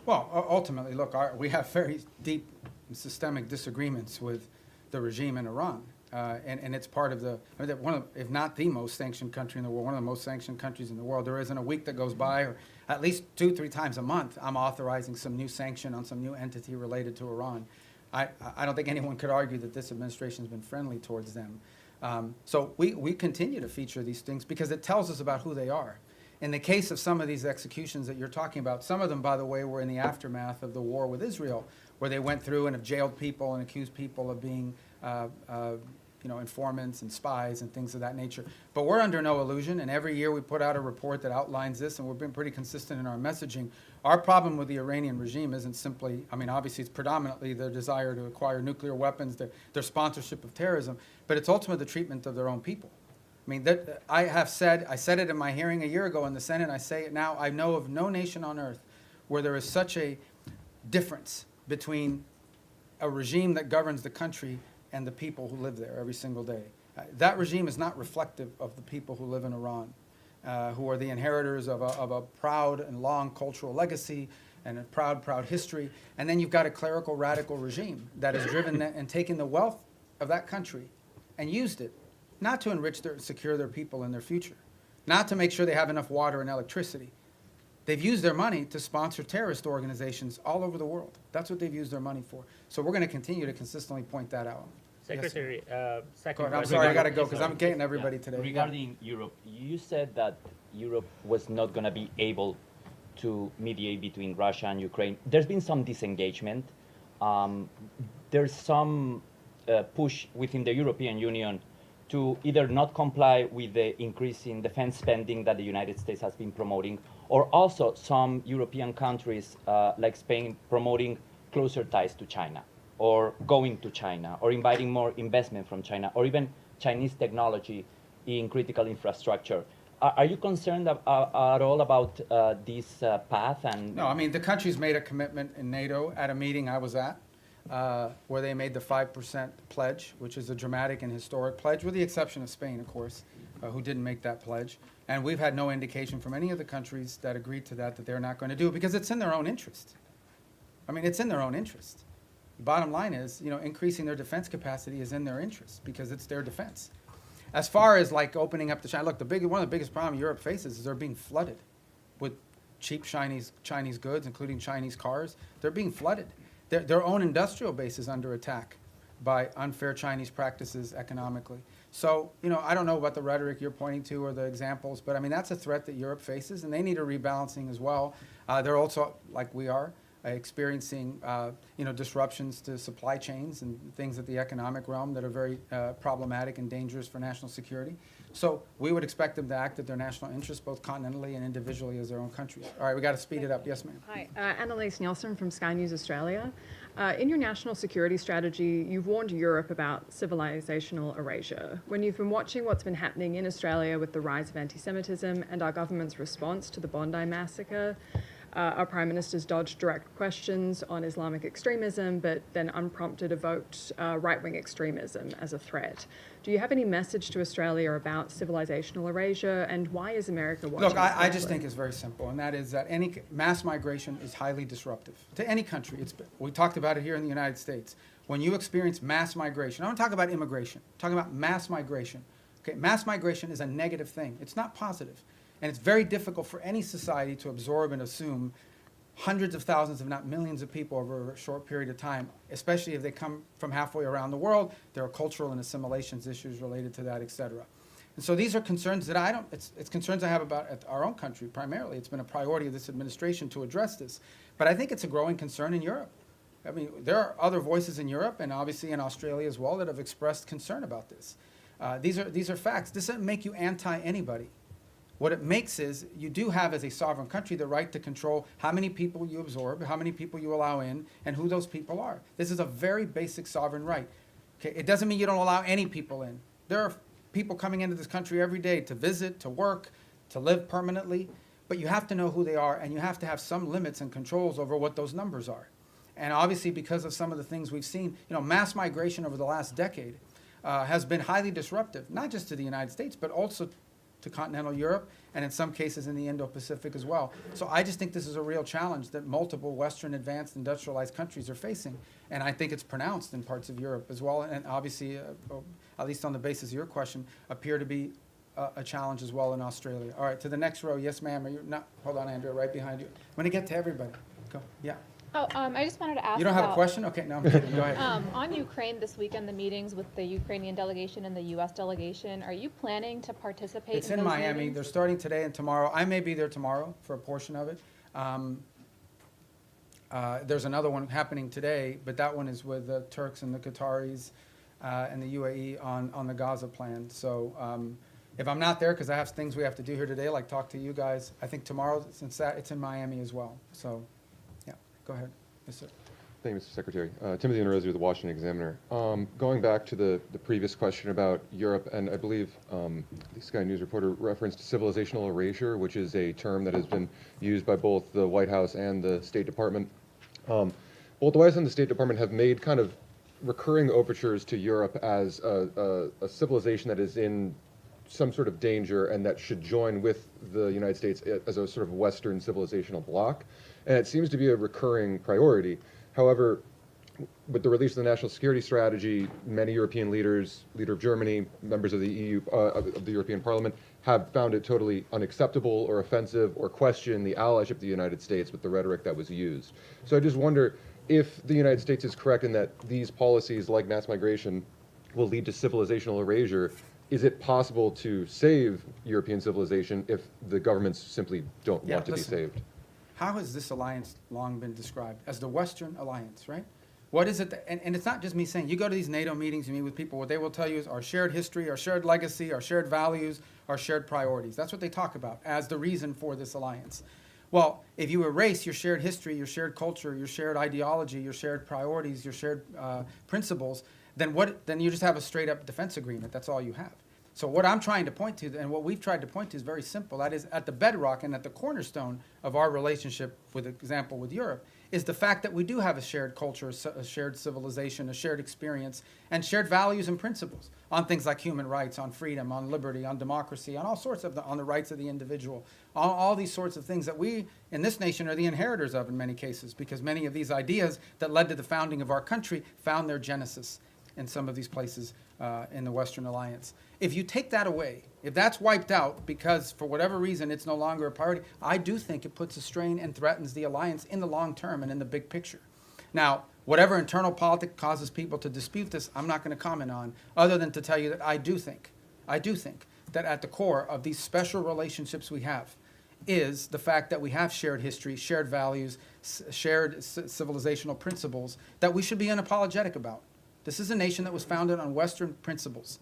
Well, ultimately, look, we have very deep and systemic disagreements with the regime in Iran. And it's part of if not the most sanctioned country in the world, one of the most sanctioned countries in the world. There isn't a week that goes by, or at least 2-3 times a month, I'm authorizing some new sanction on some new entity related to Iran. I don't think anyone could argue that this administration has been friendly towards them. So we continue to feature these things because it tells us about who they are. In the case of some of these executions that you're talking about, some of them, by the way, were in the aftermath of the war with Israel, where they went through and have jailed people and accused people of being informants and spies and things of that nature. But we're under no illusion, and every year we put out a report that outlines this, and we've been pretty consistent in our messaging. Our problem with the Iranian regime isn't simply, obviously it's predominantly their desire to acquire nuclear weapons, their sponsorship of terrorism, but it's ultimately the treatment of their own people. I said it in my hearing a year ago in the Senate, I say it now, I know of no nation on earth where there is such a difference between a regime that governs the country and the people who live there every single day. That regime is not reflective of the people who live in Iran, who are the inheritors of a proud and long cultural legacy and a proud history. And then you've got a clerical radical regime that has driven and taken the wealth of that country and used it not to enrich secure their people and their future, not to make sure they have enough water and electricity. They've used their money to sponsor terrorist organizations all over the world. That's what they've used their money for. So we're going to continue to consistently point that out. Secretary, second. I'm sorry, I got to go because I'm getting everybody today. Regarding Europe, you said that Europe was not going to be able to mediate between Russia and Ukraine. There's been some disengagement. There's some push within the European Union to either not comply with the increase in defense spending that the United States has been promoting, or also some European countries like Spain promoting closer ties to China, or going to China, or inviting more investment from China, or even Chinese technology in critical infrastructure. Are you concerned at all about this path? No, the countries made a commitment in NATO at a meeting I was at, where they made the 5% pledge, which is a dramatic and historic pledge, with the exception of Spain, of course, who didn't make that pledge. And we've had no indication from any of the countries that agreed to that they're not going to do it, because it's in their own interest. It's in their own interest. The bottom line is, increasing their defense capacity is in their interest, because it's their defense. As far as opening up to China, look, one of the biggest problems Europe faces is they're being flooded with cheap Chinese goods, including Chinese cars. They're being flooded. Their own industrial base is under attack by unfair Chinese practices economically. So, I don't know about the rhetoric you're pointing to or the examples, but that's a threat that Europe faces, and they need a rebalancing as well. They're also, like we are, experiencing disruptions to supply chains and things at the economic realm that are very problematic and dangerous for national security. So we would expect them to act at their national interests, both continentally and individually as their own countries. All right, we got to speed it up. Yes, ma'am. Hi, Annalise Nielsen from Sky News Australia. In your national security strategy, you've warned Europe about civilizational erasure. When you've been watching what's been happening in Australia with the rise of anti-Semitism and our government's response to the Bondi massacre, Our Prime Minister's dodged direct questions on Islamic extremism, but then unprompted evoked right-wing extremism as a threat. Do you have any message to Australia about civilizational erasure, and why is America watching? Look, I just think it's very simple, and that is that any mass migration is highly disruptive to any country. We talked about it here in the United States. When you experience mass migration, I don't talk about immigration, I'm talking about mass migration. Okay, mass migration is a negative thing. It's not positive. And it's very difficult for any society to absorb and assume hundreds of thousands, if not millions of people over a short period of time, especially if they come from halfway around the world. There are cultural and assimilations issues related to that, et cetera. And so these are concerns that it's concerns I have about our own country primarily. It's been a priority of this administration to address this. But I think it's a growing concern in Europe. I mean, there are other voices in Europe and obviously in Australia as well that have expressed concern about this. These are facts. This doesn't make you anti-anybody. What it makes is you do have, as a sovereign country, the right to control how many people you absorb, how many people you allow in, and who those people are. This is a very basic sovereign right. Okay? It doesn't mean you don't allow any people in. There are people coming into this country every day to visit, to work, to live permanently, but you have to know who they are, and you have to have some limits and controls over what those numbers are. And obviously, because of some of the things we've seen, mass migration over the last decade has been highly disruptive, not just to the United States, but also to continental Europe, and in some cases in the Indo-Pacific as well. So I just think this is a real challenge that multiple Western advanced industrialized countries are facing, and I think it's pronounced in parts of Europe as well, and obviously, at least on the basis of your question, appear to be a challenge as well in Australia. All right, to the next row. Yes, ma'am. Hold on, Andrea, right behind you. I'm going to get to everybody. Go. Yeah. Oh, I just wanted to ask. You don't have a question? Okay, no, I'm kidding. Go ahead. On Ukraine this weekend, the meetings with the Ukrainian delegation and the U.S. delegation, are you planning to participate It's in in those Miami. meetings? They're starting today and tomorrow. I may be there tomorrow for a portion of it. There's another one happening today, but that one is with the Turks and the Qataris and the UAE on the Gaza plan. So if I'm not there, because I have things we have to do here today, like talk to you guys, I think tomorrow, since it's in Miami as well. So, yeah, go ahead. Yes, sir. Thank you, Mr. Secretary. Timothy Norozi with the Washington Examiner. Going back to the previous question about Europe, and I believe the Sky News reporter referenced civilizational erasure, which is a term that has been used by both the White House and the State Department. Both the White House and the State Department have made kind of recurring overtures to Europe as a civilization that is in some sort of danger and that should join with the United States as a sort of Western civilizational bloc. And it seems to be a recurring priority. However, with the release of the National Security Strategy, many European leaders, leader of Germany, members of the EU, of the European Parliament, have found it totally unacceptable or offensive or question the allyship of the United States with the rhetoric that was used. So I just wonder if the United States is correct in that these policies, like mass migration, will lead to civilizational erasure. Is it possible to save European civilization if the governments simply don't want to be saved? How has this alliance long been described? As the Western alliance, right? What is it that, and it's not just me saying, you go to these NATO meetings, you meet with people, what they will tell you is our shared history, our shared legacy, our shared values, our shared priorities. That's what they talk about as the reason for this alliance. Well, if you erase your shared history, your shared culture, your shared ideology, your shared priorities, your shared principles, then you just have a straight up defense agreement. That's all you have. So what I'm trying to point to, and what we've tried to point to, is very simple. That is, at the bedrock and at the cornerstone of our relationship, with example with Europe, is the fact that we do have a shared culture, a shared civilization, a shared experience, and shared values and principles on things like human rights, on freedom, on liberty, on democracy, on all sorts of on the rights of the individual, on all these sorts of things that we in this nation are the inheritors of in many cases, because many of these ideas that led to the founding of our country found their genesis in some of these places in the Western Alliance. If you take that away, if that's wiped out because for whatever reason it's no longer a priority, I do think it puts a strain and threatens the alliance in the long term and in the big picture. Now, whatever internal politics causes people to dispute this, I'm not going to comment on, other than to tell you that I do think that at the core of these special relationships we have is the fact that we have shared history, shared values, shared civilizational principles that we should be unapologetic about. This is a nation that was founded on Western principles.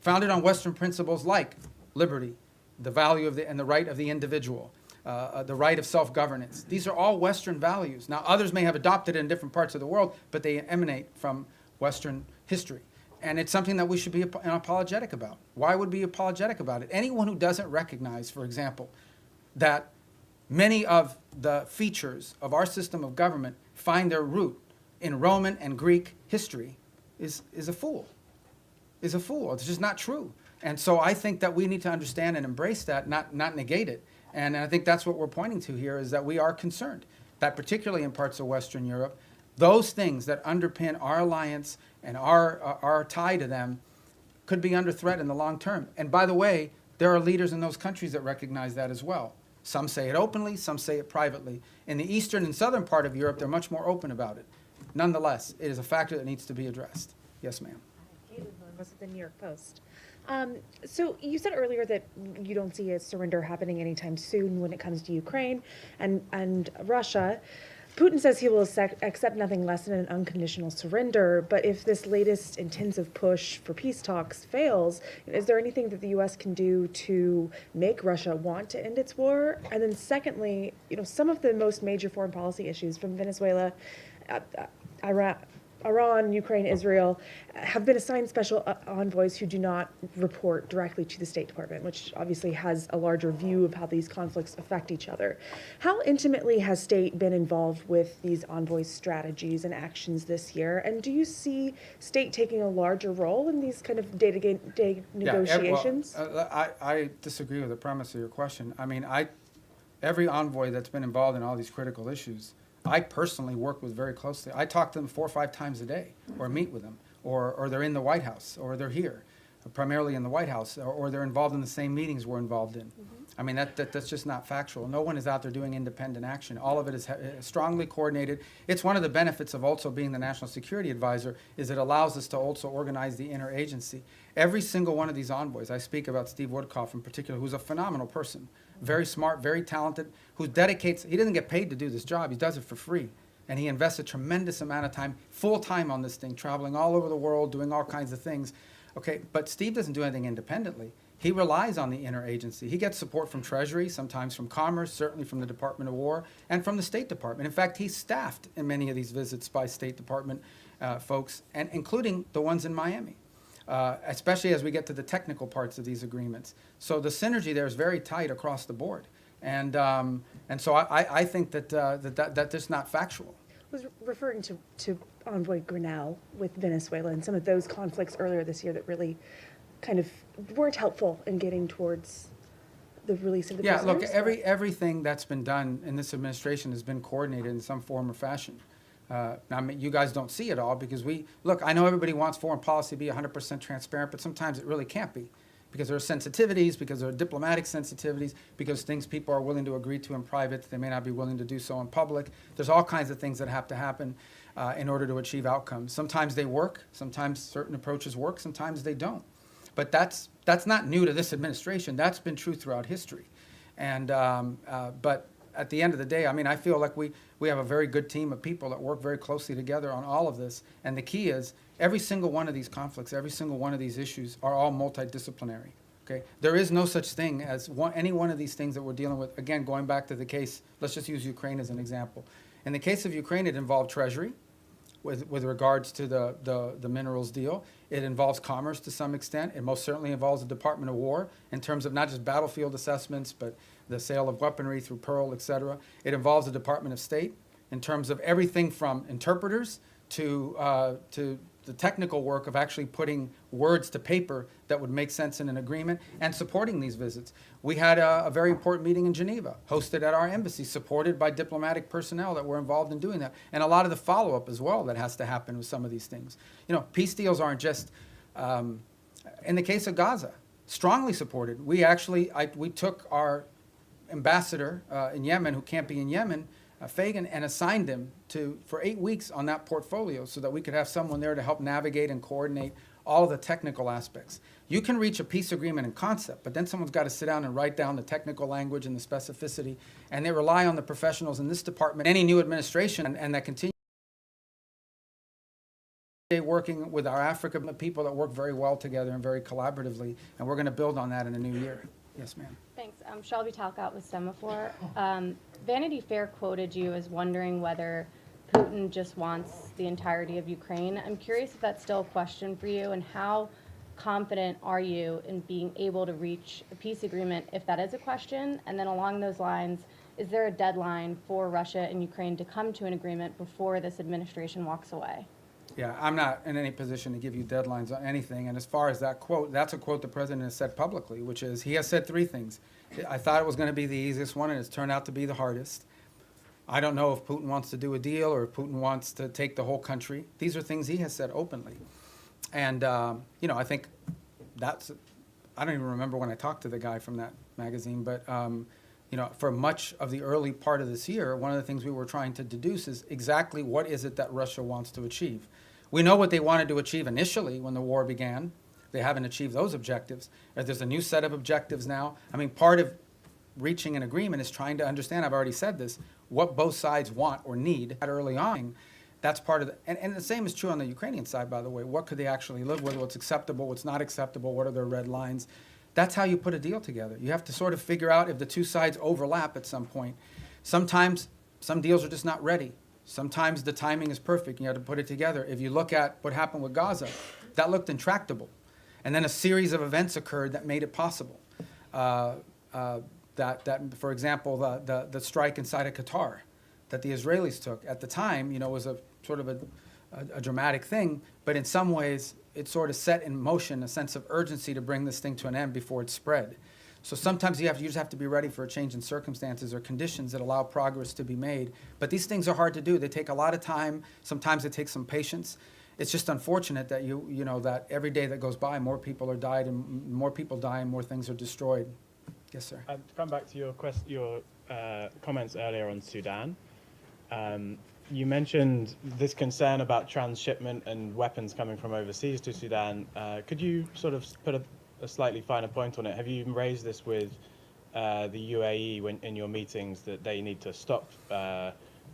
Founded on Western principles like liberty, the value of and the right of the individual, the right of self-governance. These are all Western values. Now, others may have adopted it in different parts of the world, but they emanate from Western history. And it's something that we should be unapologetic about. Why would we be apologetic about it? Anyone who doesn't recognize, for example, that many of the features of our system of government find their root in Roman and Greek history is a fool. Is a fool. It's just not true. And so I think that we need to understand and embrace that, not negate it. And I think that's what we're pointing to here, is that we are concerned that particularly in parts of Western Europe, those things that underpin our alliance and our tie to them could be under threat in the long term. And by the way, there are leaders in those countries that recognize that as well. Some say it openly, some say it privately. In the eastern and southern part of Europe, they're much more open about it. Nonetheless, it is a factor that needs to be addressed. Yes, ma'am. Was the New York Post. So you said earlier that you don't see a surrender happening anytime soon when it comes to Ukraine and Russia. Putin says he will accept nothing less than an unconditional surrender, but if this latest intensive push for peace talks fails, is there anything that the U.S. can do to make Russia want to end its war? And then secondly, some of the most major foreign policy issues from Venezuela, Iran, Ukraine, Israel, have been assigned special envoys who do not report directly to the State Department, which obviously has a larger view of how these conflicts affect each other. How intimately has State been involved with these envoys' strategies and actions this year? And do you see State taking a larger role in these kind of day-to-day negotiations? I disagree with the premise of your question. I mean, every envoy that's been involved in all these critical issues, I personally work with very closely. I talk to them 4 or 5 times a day, or meet with them, or they're in the White House, or they're here, primarily in the White House, or they're involved in the same meetings we're involved in. I mean, that's just not factual. No one is out there doing independent action. All of it is strongly coordinated. It's one of the benefits of also being the National Security Advisor, is it allows us to also organize the interagency. Every single one of these envoys, I speak about Steve Woodcock in particular, who's a phenomenal person, very smart, very talented, who dedicates, he doesn't get paid to do this job, he does it for free. And he invests a tremendous amount of time, full time on this thing, traveling all over the world, doing all kinds of things. Okay, but Steve doesn't do anything independently. He relies on the interagency. He gets support from Treasury, sometimes from Commerce, certainly from the Department of War, and from the State Department. In fact, he's staffed in many of these visits by State Department folks, and including the ones in Miami. Especially as we get to the technical parts of these agreements. So the synergy there is very tight across the board. And so I think that's just not factual. I was referring to Envoy Grinnell with Venezuela and some of those conflicts earlier this year that really kind of weren't helpful in getting towards the release of the prisoners. Yeah, look, everything that's been done in this administration has been coordinated in some form or fashion. I mean, you guys don't see it all because look, I know everybody wants foreign policy to be 100% transparent, but sometimes it really can't be because there are sensitivities, because there are diplomatic sensitivities, because things people are willing to agree to in private, they may not be willing to do so in public. There's all kinds of things that have to happen in order to achieve outcomes. Sometimes they work, sometimes certain approaches work, sometimes they don't. But that's not new to this administration. That's been true throughout history. And but at the end of the day, I mean, I feel like we have a very good team of people that work very closely together on all of this. And the key is every single one of these conflicts, every single one of these issues are all multidisciplinary. Okay? There is no such thing as any one of these things that we're dealing with. Again, going back to the case, let's just use Ukraine as an example. In the case of Ukraine, it involved Treasury with regards to the minerals deal. It involves Commerce to some extent. It most certainly involves the Department of War in terms of not just battlefield assessments, but the sale of weaponry through Pearl, et cetera. It involves the Department of State in terms of everything from interpreters to the technical work of actually putting words to paper that would make sense in an agreement and supporting these visits. We had a very important meeting in Geneva, hosted at our embassy, supported by diplomatic personnel that were involved in doing that. And a lot of the follow-up as well that has to happen with some of these things. You know, peace deals aren't just, in the case of Gaza, strongly supported. We actually, we took our ambassador in Yemen, who can't be in Yemen, Fagan, and assigned him for 8 weeks on that portfolio so that we could have someone there to help navigate and coordinate all of the technical aspects. You can reach a peace agreement in concept, but then someone's got to sit down and write down the technical language and the specificity, and they rely on the professionals in this department, any new administration, and that continue working with our African people that work very well together and very collaboratively, and we're going to build on that in the new year. Yes, ma'am. Thanks. Shelby Talcott with Semaphore. Vanity Fair quoted you as wondering whether Putin just wants the entirety of Ukraine. I'm curious if that's still a question for you, and how confident are you in being able to reach a peace agreement if that is a question? And then along those lines, is there a deadline for Russia and Ukraine to come to an agreement before this administration walks away? Yeah, I'm not in any position to give you deadlines on anything. And as far as that quote, that's a quote the president has said publicly, which is, he has said three things. I thought it was going to be the easiest one, and it's turned out to be the hardest. I don't know if Putin wants to do a deal or if Putin wants to take the whole country. These are things he has said openly. And, you know, I think that's, I don't even remember when I talked to the guy from that magazine, but, you know, for much of the early part of this year, one of the things we were trying to deduce is exactly what is it that Russia wants to achieve. We know what they wanted to achieve initially when the war began. They haven't achieved those objectives. There's a new set of objectives now. I mean, part of reaching an agreement is trying to understand, I've already said this, what both sides want or need early on. That's part of the, and the same is true on the Ukrainian side, by the way. What could they actually live with? What's acceptable? What's not acceptable? What are their red lines? That's how you put a deal together. You have to sort of figure out if the two sides overlap at some point. Sometimes some deals are just not ready. Sometimes the timing is perfect. You have to put it together. If you look at what happened with Gaza, that looked intractable. And then a series of events occurred that made it possible. For example, the strike inside of Qatar that the Israelis took at the time, you know, was a sort of a dramatic thing, but in some ways it sort of set in motion a sense of urgency to bring this thing to an end before it spread. So sometimes you just have to be ready for a change in circumstances or conditions that allow progress to be made. But these things are hard to do. They take a lot of time. Sometimes it takes some patience. It's just unfortunate that you know that every day that goes by, more people are died and more people die and more things are destroyed. Yes, sir. To come back to your comments earlier on Sudan, you mentioned this concern about transshipment and weapons coming from overseas to Sudan. Could you sort of put a slightly finer point on it? Have you raised this with the UAE in your meetings that they need to stop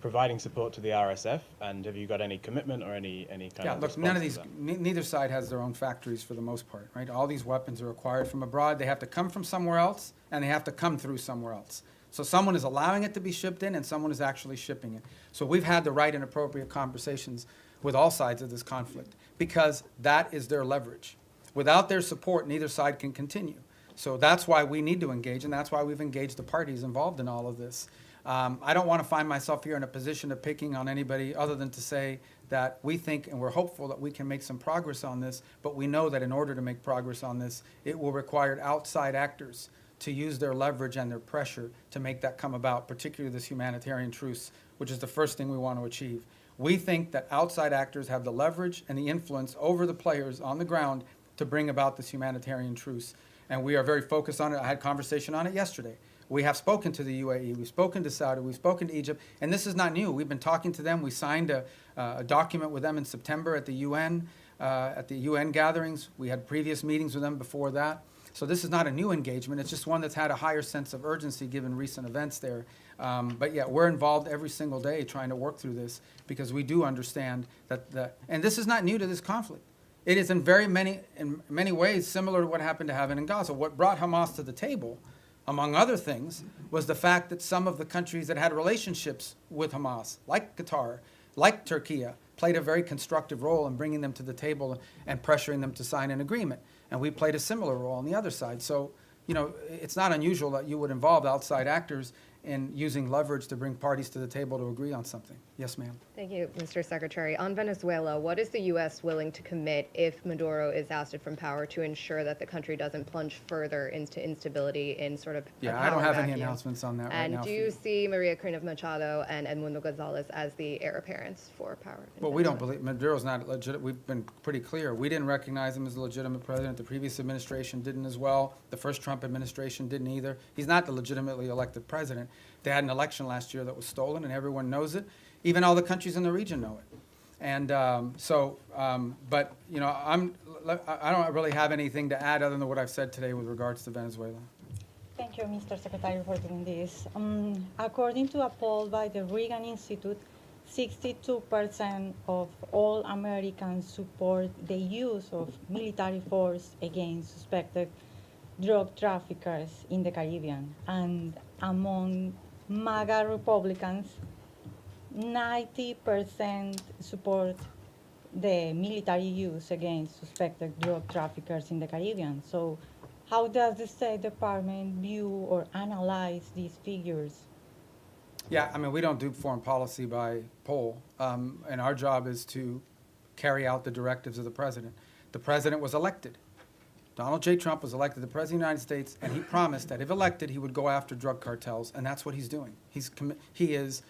providing support to the RSF? And have you got any commitment or any kind of look, response none of to these, that? neither side has their own factories for the most part, right? All these weapons are acquired from abroad. They have to come from somewhere else, and they have to come through somewhere else. So someone is allowing it to be shipped in, and someone is actually shipping it. So we've had the right and appropriate conversations with all sides of this conflict, because that is their leverage. Without their support, neither side can continue. So that's why we need to engage, and that's why we've engaged the parties involved in all of this. I don't want to find myself here in a position of picking on anybody other than to say that we think and we're hopeful that we can make some progress on this, but we know that in order to make progress on this, it will require outside actors to use their leverage and their pressure to make that come about, particularly this humanitarian truce, which is the first thing we want to achieve. We think that outside actors have the leverage and the influence over the players on the ground to bring about this humanitarian truce. And we are very focused on it. I had conversation on it yesterday. We have spoken to the UAE, we've spoken to Saudi, we've spoken to Egypt, and this is not new. We've been talking to them. We signed a document with them in September at the UN gatherings. We had previous meetings with them before that. So this is not a new engagement. It's just one that's had a higher sense of urgency given recent events there. But yeah, we're involved every single day trying to work through this because we do understand that and this is not new to this conflict. It is in many ways similar to what happened to happen in Gaza. What brought Hamas to the table, among other things, was the fact that some of the countries that had relationships with Hamas, like Qatar, like Turkey, played a very constructive role in bringing them to the table and pressuring them to sign an agreement. And we played a similar role on the other side. So, you know, it's not unusual that you would involve outside actors in using leverage to bring parties to the table to agree on something. Yes, ma'am. Thank you, Mr. Secretary. On Venezuela, what is the U.S. willing to commit if Maduro is ousted from power to ensure that the country doesn't plunge further into instability in sort of a I don't power have any vacuum? announcements on that right And now. do you see Maria Corina Machado and Edmundo Gonzalez as the heir apparents for power? Well, we don't believe Maduro's not legit. We've been pretty clear. We didn't recognize him as a legitimate president. The previous administration didn't as well. The first Trump administration didn't either. He's not the legitimately elected president. They had an election last year that was stolen, and everyone knows it. Even all the countries in the region know it. And but you know, I don't really have anything to add other than what I've said today with regards to Venezuela. Thank you, Mr. Secretary, for doing this. According to a poll by the Reagan Institute, 62% of all Americans support the use of military force against suspected drug traffickers in the Caribbean. And among MAGA Republicans, 90% support the military use against suspected drug traffickers in the Caribbean. So how does the State Department view or analyze these figures? Yeah, I mean, we don't do foreign policy by poll, and our job is to carry out the directives of the president. The president was elected. Donald J. Trump was elected the President of the United States, and he promised that if elected, he would go after drug cartels, and that's what he's doing. He is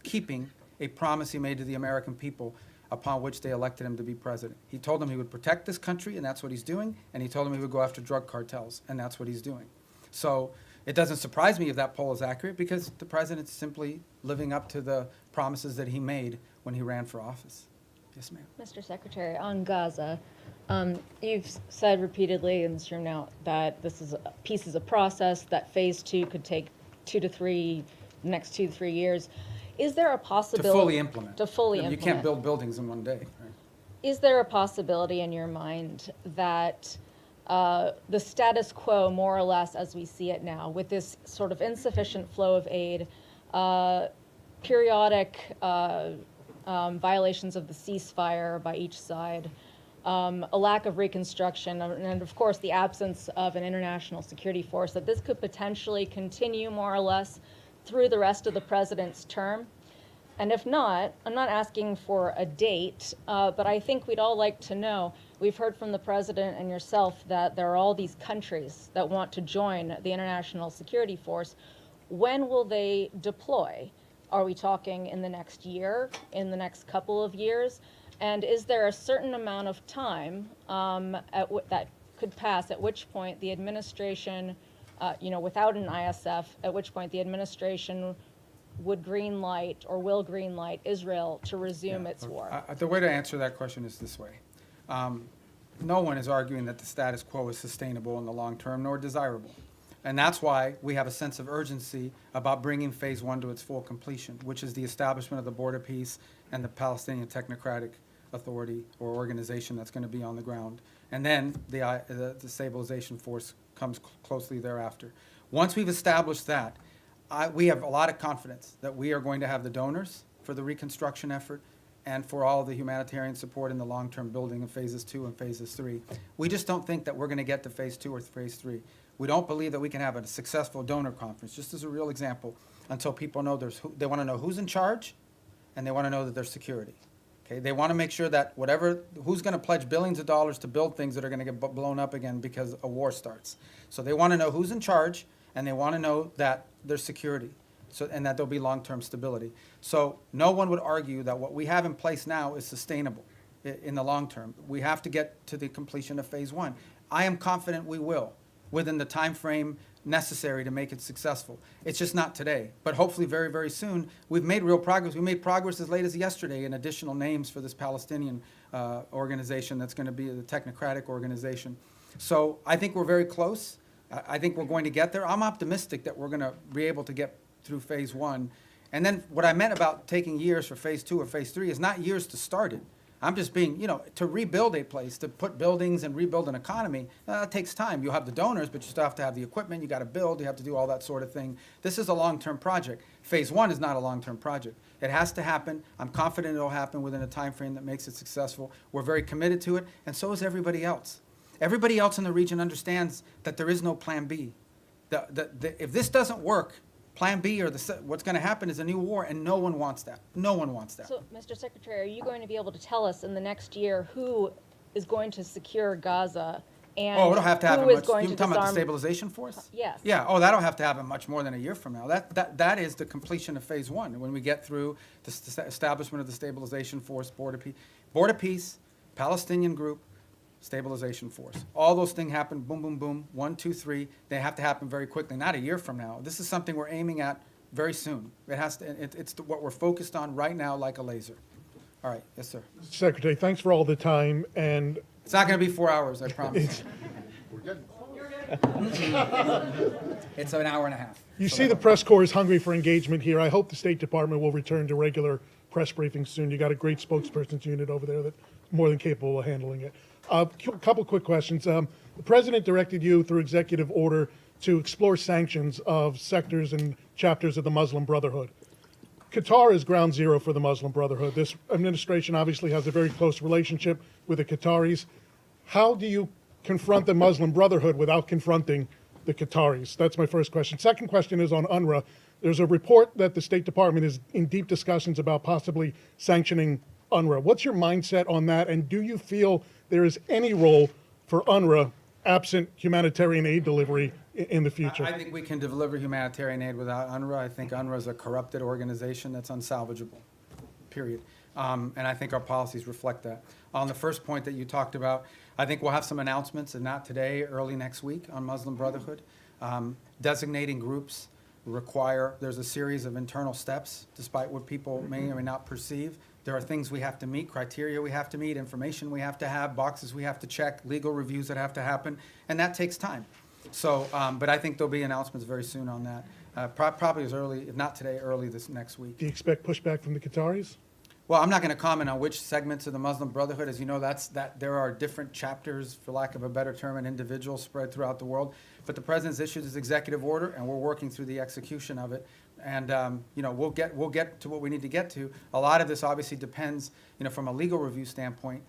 keeping a promise he made to the American people upon which they elected him to be president. He told them he would protect this country, and that's what he's doing, and he told them he would go after drug cartels, and that's what he's doing. So it doesn't surprise me if that poll is accurate, because the president's simply living up to the promises that he made when he ran for office. Yes, ma'am. Mr. Secretary, on Gaza, you've said repeatedly in this room now that peace is a process, that phase 2 could take next 2 to 3 years. Is there a possibility To fully implement. To fully You implement. can't build buildings in one day. Right? Is there a possibility in your mind that the status quo, more or less as we see it now, with this sort of insufficient flow of aid, periodic violations of the ceasefire by each side, a lack of reconstruction, and of course the absence of an international security force, that this could potentially continue more or less through the rest of the president's term? And if not, I'm not asking for a date, but I think we'd all like to know. We've heard from the president and yourself that there are all these countries that want to join the international security force. When will they deploy? Are we talking in the next year, in the next couple of years? And is there a certain amount of time that could pass at which point the administration, without an ISF, at which point the administration would green light or will green light Israel to resume its war? The way to answer that question is this way. No one is arguing that the status quo is sustainable in the long term nor desirable. And that's why we have a sense of urgency about bringing phase 1 to its full completion, which is the establishment of the Board of Peace and the Palestinian Technocratic Authority or organization that's going to be on the ground. And then the stabilization force comes closely thereafter. Once we've established that, we have a lot of confidence that we are going to have the donors for the reconstruction effort and for all the humanitarian support in the long-term building of phases 2 and phases 3. We just don't think that we're going to get to phase 2 or phase 3. We don't believe that we can have a successful donor conference, just as a real example, until people know they want to know who's in charge, and they want to know that there's security. Okay, they want to make sure that who's going to pledge billions of dollars to build things that are going to get blown up again because a war starts. So they want to know who's in charge, and they want to know that there's security, and that there'll be long-term stability. So no one would argue that what we have in place now is sustainable in the long term. We have to get to the completion of phase 1. I am confident we will, within the time frame necessary to make it successful. It's just not today, but hopefully very, very soon. We've made real progress. We made progress as late as yesterday in additional names for this Palestinian organization that's going to be the technocratic organization. So I think we're very close. I think we're going to get there. I'm optimistic that we're going to be able to get through phase 1. And then what I meant about taking years for phase 2 or phase 3 is not years to start it. I'm just being, to rebuild a place, to put buildings and rebuild an economy, that takes time. You'll have the donors, but you still have to have the equipment. You got to build. You have to do all that sort of thing. This is a long-term project. Phase 1 is not a long-term project. It has to happen. I'm confident it'll happen within a time frame that makes it successful. We're very committed to it, and so is everybody else. Everybody else in the region understands that there is no plan B. If this doesn't work, plan B or what's going to happen is a new war, and no one wants that. No one wants that. So, Mr. Secretary, are you going to be able to tell us in the next year who is going to secure Gaza and it'll have to happen who is much. going You're to talking about the disarm? stabilization force? Yes. Yeah. That'll have to happen much more than a year from now. That is the completion of phase 1. When we get through the establishment of the stabilization force, Board of Peace, Palestinian group, stabilization force. All those things happen, boom, boom, boom, 1, 2, 3. They have to happen very quickly, not a year from now. This is something we're aiming at very soon. It has to. It's what we're focused on right now, like a laser. All right, yes, sir. Mr. Secretary, thanks for all the time, and it's not going to be 4 hours, I promise. It's an hour and a half. You see the press corps is hungry for engagement here. I hope the State Department will return to regular press briefings soon. You got a great spokesperson's unit over there that's more than capable of handling it. A couple quick questions. The President directed you through executive order to explore sanctions of sectors and chapters of the Muslim Brotherhood. Qatar is ground zero for the Muslim Brotherhood. This administration obviously has a very close relationship with the Qataris. How do you confront the Muslim Brotherhood without confronting the Qataris? That's my first question. Second question is on UNRWA. There's a report that the State Department is in deep discussions about possibly sanctioning UNRWA. What's your mindset on that? And do you feel there is any role for UNRWA absent humanitarian aid delivery in the future? I think we can deliver humanitarian aid without UNRWA. I think UNRWA is a corrupted organization that's unsalvageable, period. And I think our policies reflect that. On the first point that you talked about, I think we'll have some announcements, and not today, early next week, on Muslim Brotherhood. Designating groups there's a series of internal steps, despite what people may or may not perceive. There are things we have to meet, criteria we have to meet, information we have to have, boxes we have to check, legal reviews that have to happen, and that takes time. So, but I think there'll be announcements very soon on that, probably as early, if not today, early this next week. Do you expect pushback from the Qataris? Well, I'm not going to comment on which segments of the Muslim Brotherhood. As you know, there are different chapters, for lack of a better term, and individuals spread throughout the world. But the president's issued his executive order, and we're working through the execution of it. And we'll get to what we need to get to. A lot of this obviously depends, from a legal review standpoint.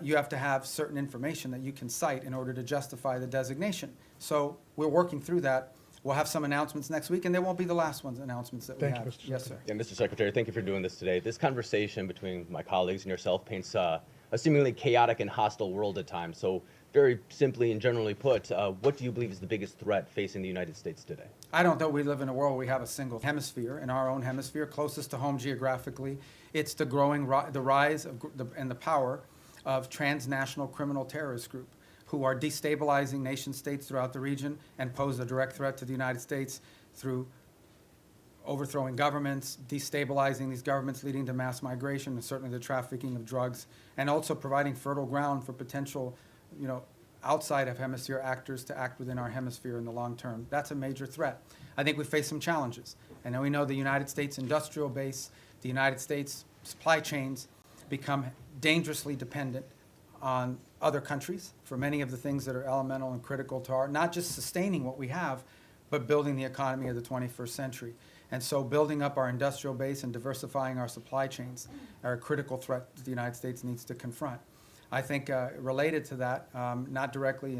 You have to have certain information that you can cite in order to justify the designation. So we're working through that. We'll have some announcements next week, and they won't be the last announcements that we have. Yes, sir. Yeah, Mr. Secretary, thank you for doing this today. This conversation between my colleagues and yourself paints a seemingly chaotic and hostile world at times. So very simply and generally put, what do you believe is the biggest threat facing the United States today? I don't know. We live in a world where we have a single hemisphere, in our own hemisphere, closest to home geographically. It's the growing, the rise of and the power of transnational criminal terrorist group who are destabilizing nation states throughout the region and pose a direct threat to the United States through overthrowing governments, destabilizing these governments, leading to mass migration, and certainly the trafficking of drugs, and also providing fertile ground for potential, outside of hemisphere actors to act within our hemisphere in the long term. That's a major threat. I think we face some challenges. And we know the United States industrial base, the United States supply chains become dangerously dependent on other countries for many of the things that are elemental and critical to our, not just sustaining what we have, but building the economy of the 21st century. And so building up our industrial base and diversifying our supply chains are a critical threat that the United States needs to confront. I think related to that, not directly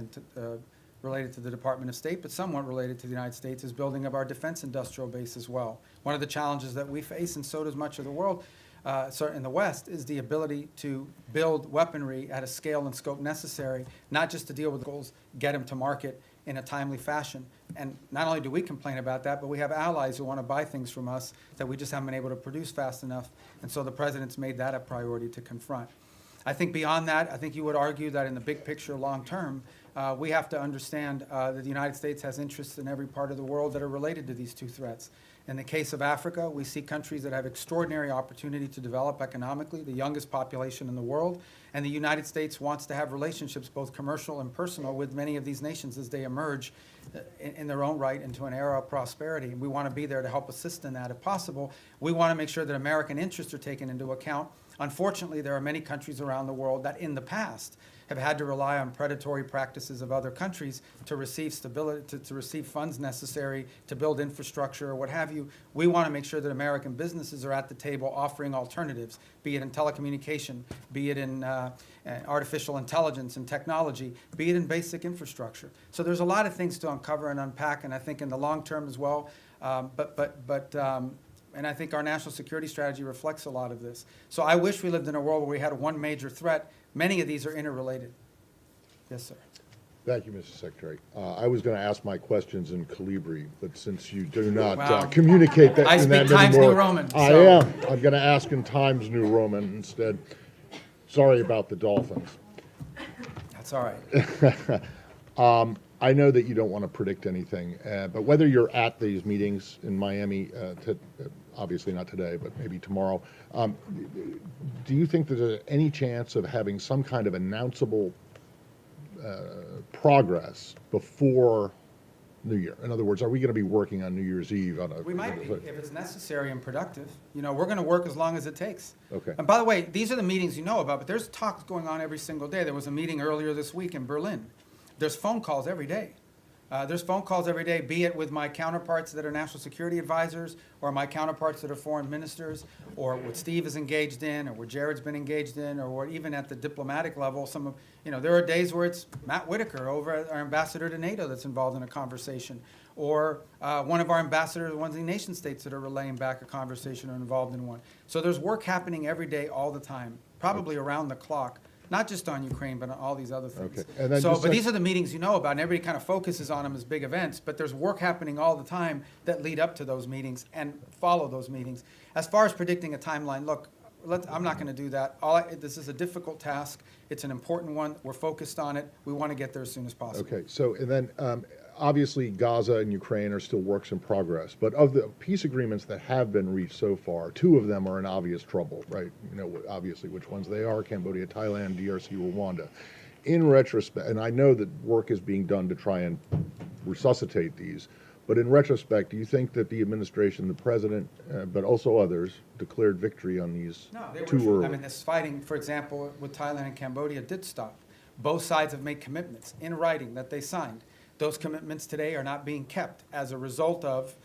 related to the Department of State, but somewhat related to the United States, is building up our defense industrial base as well. One of the challenges that we face, and so does much of the world, in the West, is the ability to build weaponry at a scale and scope necessary, not just to deal with goals, get them to market in a timely fashion. And not only do we complain about that, but we have allies who want to buy things from us that we just haven't been able to produce fast enough. And so the president's made that a priority to confront. I think beyond that, I think you would argue that in the big picture, long term, we have to understand that the United States has interests in every part of the world that are related to these two threats. In the case of Africa, we see countries that have extraordinary opportunity to develop economically, the youngest population in the world, and the United States wants to have relationships, both commercial and personal, with many of these nations as they emerge in their own right into an era of prosperity. And we want to be there to help assist in that if possible. We want to make sure that American interests are taken into account. Unfortunately, there are many countries around the world that in the past have had to rely on predatory practices of other countries to receive stability, to receive funds necessary to build infrastructure or what have you. We want to make sure that American businesses are at the table offering alternatives, be it in telecommunication, be it in artificial intelligence and technology, be it in basic infrastructure. So there's a lot of things to uncover and unpack, and I think in the long term as well. And I think our national security strategy reflects a lot of this. So I wish we lived in a world where we had one major threat. Many of these are interrelated. Yes, sir. Thank you, Mr. Secretary. I was going to ask my questions in Calibri, but since you do not Wow. communicate that I in that speak Times New anymore, Roman, I so- am. I'm going to ask in Times New Roman instead. Sorry about the Dolphins. That's all right. I know that you don't want to predict anything, but whether you're at these meetings in Miami, obviously not today, but maybe tomorrow, do you think there's any chance of having some kind of announceable progress before New Year? In other words, are we going to be working on New Year's Eve? We might be, if it's necessary and productive. We're going to work as long as it takes. Okay. And by the way, these are the meetings you know about, but there's talks going on every single day. There was a meeting earlier this week in Berlin. There's phone calls every day. There's phone calls every day, be it with my counterparts that are national security advisors, or my counterparts that are foreign ministers, or what Steve is engaged in, or what Jared's been engaged in, or what even at the diplomatic level, there are days where it's Matt Whitaker, our ambassador to NATO, that's involved in a conversation, or one of our ambassadors, one of the nation states that are relaying back a conversation or involved in one. So there's work happening every day, all the time, probably around the clock, not just on Ukraine, but on all these other things. Okay. And then So, just but like- these are the meetings you know about, and everybody kind of focuses on them as big events, but there's work happening all the time that lead up to those meetings and follow those meetings. As far as predicting a timeline, look, I'm not going to do that. This is a difficult task. It's an important one. We're focused on it. We want to get there as soon as possible. Okay, so, and then, obviously Gaza and Ukraine are still works in progress, but of the peace agreements that have been reached so far, 2 of them are in obvious trouble, right? You know, obviously which ones they are: Cambodia, Thailand, DRC, Rwanda. In retrospect, and I know that work is being done to try and resuscitate these, but in retrospect, do you think that the administration, the president, but also others, declared victory on these No, too early? I mean, this fighting, for example, with Thailand and Cambodia did stop. Both sides have made commitments in writing that they signed. Those commitments today are not being kept as a result of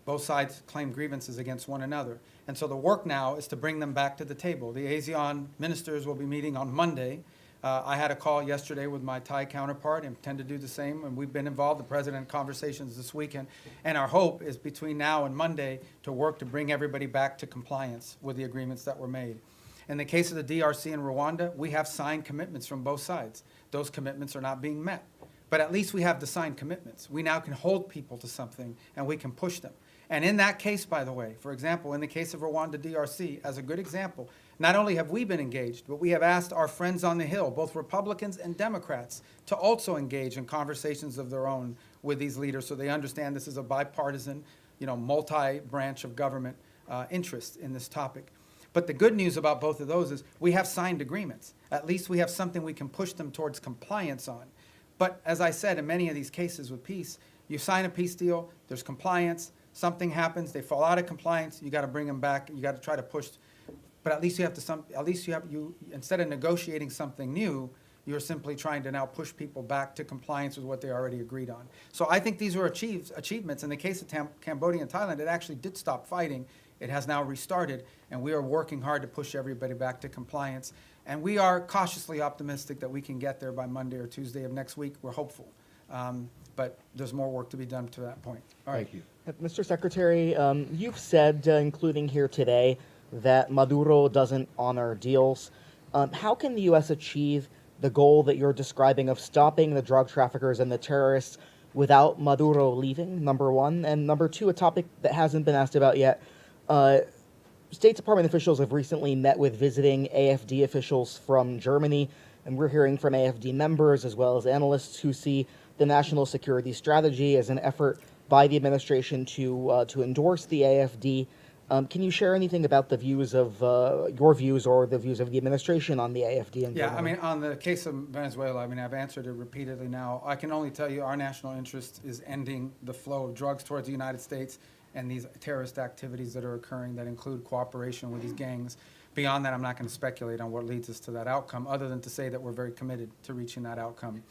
both sides claim grievances against one another. And so the work now is to bring them back to the table. The ASEAN ministers will be meeting on Monday. I had a call yesterday with my Thai counterpart and intend to do the same, and we've been involved, the president, in conversations this weekend. And our hope is between now and Monday to work to bring everybody back to compliance with the agreements that were made. In the case of the DRC and Rwanda, we have signed commitments from both sides. Those commitments are not being met. But at least we have the signed commitments. We now can hold people to something, and we can push them. And in that case, by the way, for example, in the case of Rwanda DRC, as a good example, not only have we been engaged, but we have asked our friends on the Hill, both Republicans and Democrats, to also engage in conversations of their own with these leaders so they understand this is a bipartisan, multi-branch of government interest in this topic. But the good news about both of those is we have signed agreements. At least we have something we can push them towards compliance on. But as I said, in many of these cases with peace, you sign a peace deal, there's compliance, something happens, they fall out of compliance, you got to bring them back, you got to try to push. But at least instead of negotiating something new, you're simply trying to now push people back to compliance with what they already agreed on. So I think these were achievements. In the case of Cambodia and Thailand, it actually did stop fighting. It has now restarted, and we are working hard to push everybody back to compliance. And we are cautiously optimistic that we can get there by Monday or Tuesday of next week. We're hopeful. But there's more work to be done to that point. All right. Thank you. Mr. Secretary, you've said, including here today, that Maduro doesn't honor deals. How can the U.S. achieve the goal that you're describing of stopping the drug traffickers and the terrorists without Maduro leaving, number one? And number two, a topic that hasn't been asked about yet, State Department officials have recently met with visiting AFD officials from Germany, and we're hearing from AFD members as well as analysts who see the national security strategy as an effort by the administration to endorse the AFD. Can you share anything about the views of your views or the views of the administration on the AFD in Yeah, Germany? I mean, on the case of Venezuela, I've answered it repeatedly now. I can only tell you our national interest is ending the flow of drugs towards the United States and these terrorist activities that are occurring that include cooperation with these gangs. Beyond that, I'm not going to speculate on what leads us to that outcome, other than to say that we're very committed to reaching that outcome.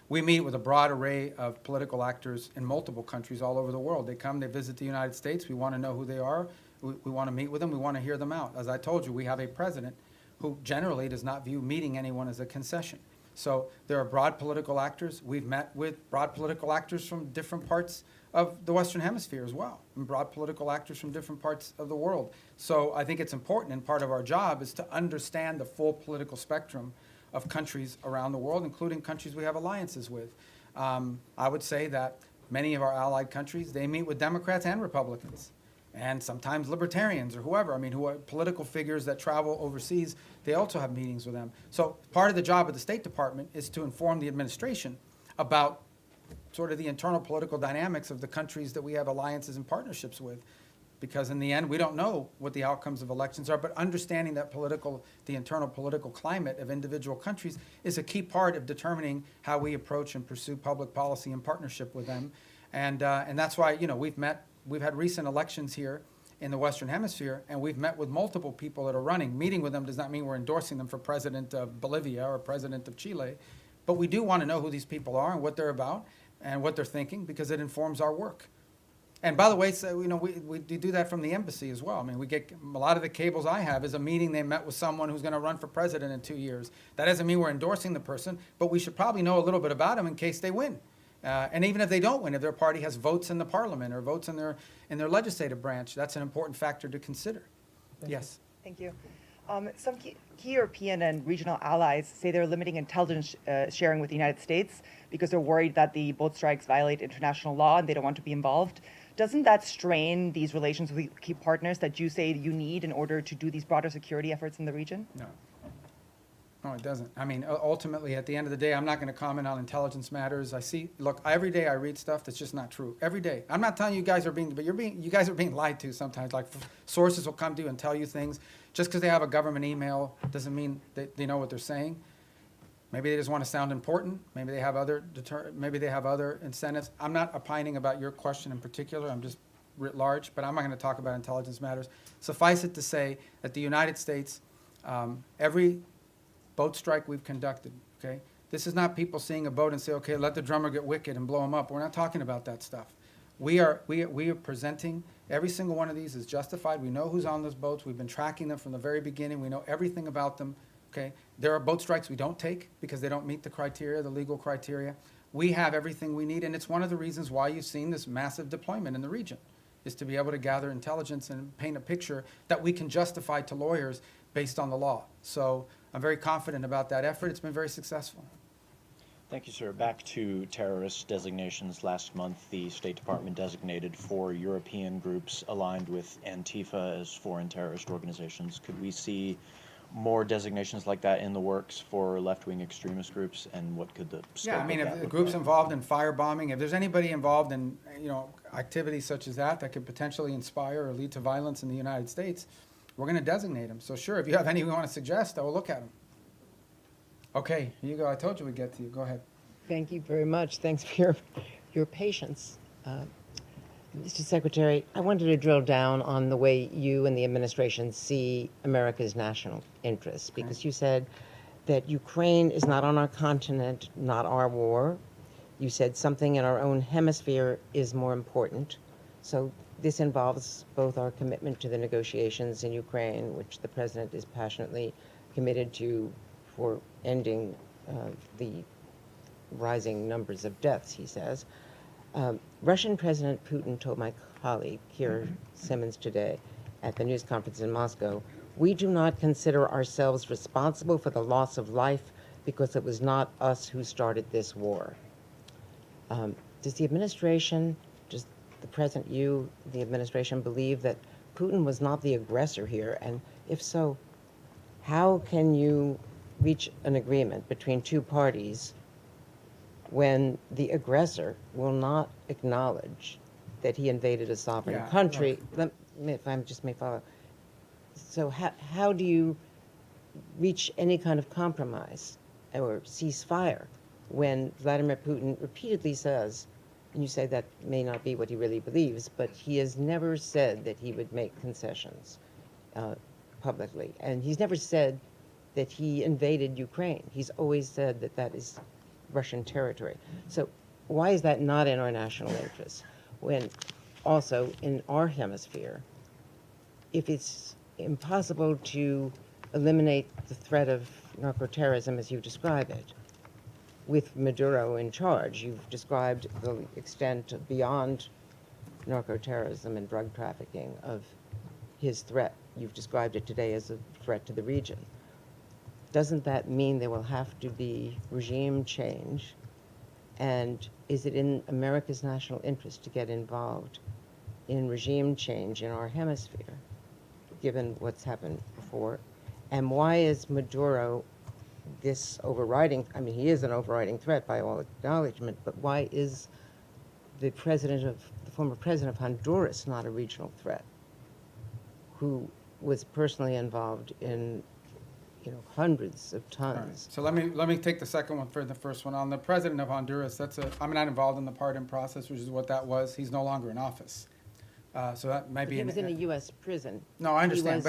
We meet with a broad array of political actors in multiple countries all over the world. They come, they visit the United States. We want to know who they are. We want to meet with them. We want to hear them out. As I told you, we have a president who generally does not view meeting anyone as a concession. So there are broad political actors. We've met with broad political actors from different parts of the Western Hemisphere as well, and broad political actors from different parts of the world. So I think it's important, and part of our job is to understand the full political spectrum of countries around the world, including countries we have alliances with. I would say that many of our allied countries, they meet with Democrats and Republicans, and sometimes libertarians or whoever. Who are political figures that travel overseas, they also have meetings with them. So part of the job of the State Department is to inform the administration about sort of the internal political dynamics of the countries that we have alliances and partnerships with. Because in the end, we don't know what the outcomes of elections are, but understanding that the internal political climate of individual countries is a key part of determining how we approach and pursue public policy in partnership with them. And that's why, we've had recent elections here in the Western Hemisphere, and we've met with multiple people that are running. Meeting with them does not mean we're endorsing them for president of Bolivia or president of Chile, but we do want to know who these people are and what they're about and what they're thinking, because it informs our work. And by the way, so, we do that from the embassy as well. We get a lot of the cables I have is a meeting they met with someone who's going to run for president in 2 years. That doesn't mean we're endorsing the person, but we should probably know a little bit about them in case they win. And even if they don't win, if their party has votes in the parliament or votes in their legislative branch, that's an important factor to consider. Yes. Thank you. Some key European and regional allies say they're limiting intelligence sharing with the United States because they're worried that the boat strikes violate international law and they don't want to be involved. Doesn't that strain these relations with key partners that you say you need in order to do these broader security efforts in the region? No. No, it doesn't. I mean, ultimately, at the end of the day, I'm not going to comment on intelligence matters. Look, every day I read stuff that's just not true. Every day. I'm not telling you guys are being, but you guys are being lied to sometimes. Like, sources will come to you and tell you things. Just because they have a government email doesn't mean that they know what they're saying. Maybe they just want to sound important. Maybe they have other incentives. I'm not opining about your question in particular. I'm just writ large, but I'm not going to talk about intelligence matters. Suffice it to say that the United States, every boat strike we've conducted, okay? This is not people seeing a boat and say, okay, let the drummer get wicked and blow him up. We're not talking about that stuff. We are presenting every single one of these is justified. We know who's on those boats. We've been tracking them from the very beginning. We know everything about them, okay? There are boat strikes we don't take because they don't meet the criteria, the legal criteria. We have everything we need, and it's one of the reasons why you've seen this massive deployment in the region, is to be able to gather intelligence and paint a picture that we can justify to lawyers based on the law. So I'm very confident about that effort. It's been very successful. Thank you, sir. Back to terrorist designations. Last month, the State Department designated 4 European groups aligned with Antifa as foreign terrorist organizations. Could we see more designations like that in the works for left-wing extremist groups, and what could the scope Yeah, I mean, of that if the look groups like? involved in firebombing, if there's anybody involved in, activities such as that could potentially inspire or lead to violence in the United States, we're going to designate them. So sure, if you have any you want to suggest, I will look at them. Okay, here you go. I told you we'd get to you. Go ahead. Thank you very much. Thanks for your patience. Mr. Secretary, I wanted to drill down on the way you and the administration see America's national interests, because you said that Ukraine is not on our continent, not our war. You said something in our own hemisphere is more important. So this involves both our commitment to the negotiations in Ukraine, which the President is passionately committed to, for ending the rising numbers of deaths, he says. Russian President Putin told my colleague, Keir Simmons, today at the news conference in Moscow, "We do not consider ourselves responsible for the loss of life because it was not us who started this war." Does the administration, does the President, you, the administration, believe that Putin was not the aggressor here? And if so, how can you reach an agreement between two parties when the aggressor will not acknowledge that he invaded a sovereign country? If I just may follow. So how do you reach any kind of compromise or ceasefire when Vladimir Putin repeatedly says, and you say that may not be what he really believes, but he has never said that he would make concessions publicly. And he's never said that he invaded Ukraine. He's always said that that is Russian territory. So why is that not in our national interest? When also in our hemisphere, if it's impossible to eliminate the threat of narco-terrorism as you describe it, with Maduro in charge, you've described the extent beyond narco-terrorism and drug trafficking of his threat. You've described it today as a threat to the region. Doesn't that mean there will have to be regime change? And is it in America's national interest to get involved in regime change in our hemisphere, given what's happened before? And why is Maduro this overriding, I mean, he is an overriding threat by all acknowledgement, but why is the former president of Honduras not a regional threat, who was personally involved in hundreds of tons? So let me take the second one for the first one. On the president of Honduras, I'm not involved in the pardon process, which is what that was. He's no longer in office. So that might be. He was in a U.S. prison. No, I understand,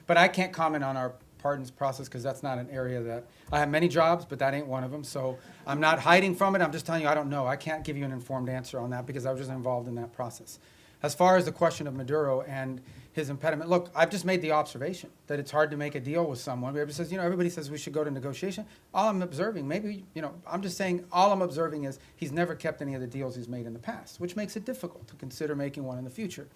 but I can't comment on our pardons process because that's not an area that I have many jobs, but that ain't one of them. So I'm not hiding from it. I'm just telling you I don't know. I can't give you an informed answer on that because I was just involved in that process. As far as the question of Maduro and his impediment, look, I've just made the observation that it's hard to make a deal with someone. Everybody says, everybody says we should go to negotiation. All I'm observing, maybe, I'm just saying, all I'm observing is he's never kept any of the deals he's made in the past, which makes it difficult to consider making one in the future.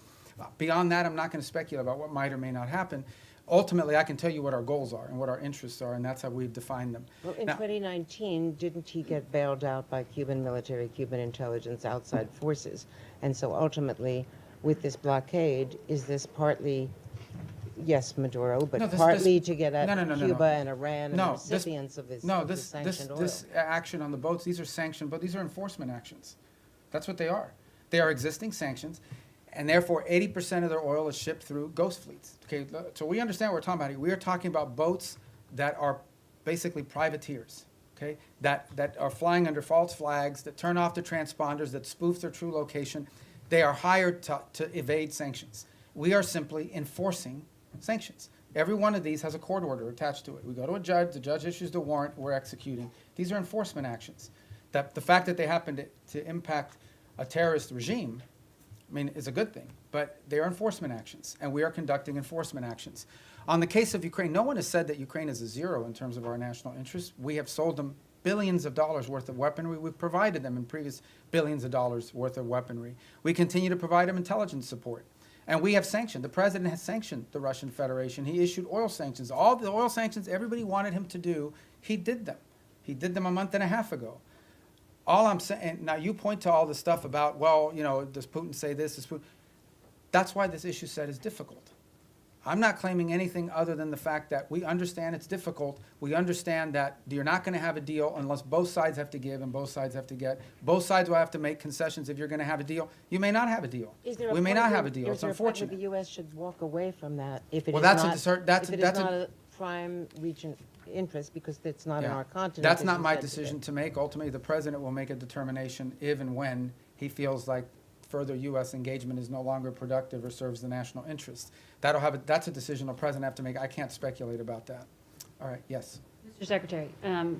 Beyond that, I'm not going to speculate about what might or may not happen. Ultimately, I can tell you what our goals are and what our interests are, and that's how we've defined them. Well, in Now, 2019, didn't he get bailed out by Cuban military, Cuban intelligence, outside forces? And so ultimately, with this blockade, is this partly, yes, Maduro, but No, this- partly this- to get at no. Cuba and Iran and the No, this- recipients of his, No, of his this sanctioned oil? this action on the boats, these are sanctioned, but these are enforcement actions. That's what they are. They are existing sanctions, and therefore 80% of their oil is shipped through ghost fleets. Okay, so we understand what we're talking about here. We are talking about boats that are basically privateers, okay, that are flying under false flags, that turn off the transponders, that spoof their true location. They are hired to evade sanctions. We are simply enforcing sanctions. Every one of these has a court order attached to it. We go to a judge, the judge issues the warrant, we're executing. These are enforcement actions. That the fact that they happen to impact a terrorist regime, is a good thing, but they are enforcement actions, and we are conducting enforcement actions. On the case of Ukraine, no one has said that Ukraine is a zero in terms of our national interests. We have sold them billions of dollars worth of weaponry. We've provided them in previous billions of dollars worth of weaponry. We continue to provide them intelligence support. And we have sanctioned. The president has sanctioned the Russian Federation. He issued oil sanctions. All the oil sanctions everybody wanted him to do, he did them. He did them a month and a half ago. All I'm saying, now you point to all the stuff about, does Putin say this? Does Putin? That's why this issue set is difficult. I'm not claiming anything other than the fact that we understand it's difficult. We understand that you're not going to have a deal unless both sides have to give and both sides have to get. Both sides will have to make concessions if you're going to have a deal. You may not have a deal. We may not have a deal. It's unfortunate. The U.S. should walk away from that if it Well, is that's not a prime region interest because it's not in our continent. That's as not you my said decision today. to make. Ultimately, the president will make a determination if and when he feels like further U.S. engagement is no longer productive or serves the national interest. That's a decision the president have to make. I can't speculate about that. All right, yes. Mr. Secretary, a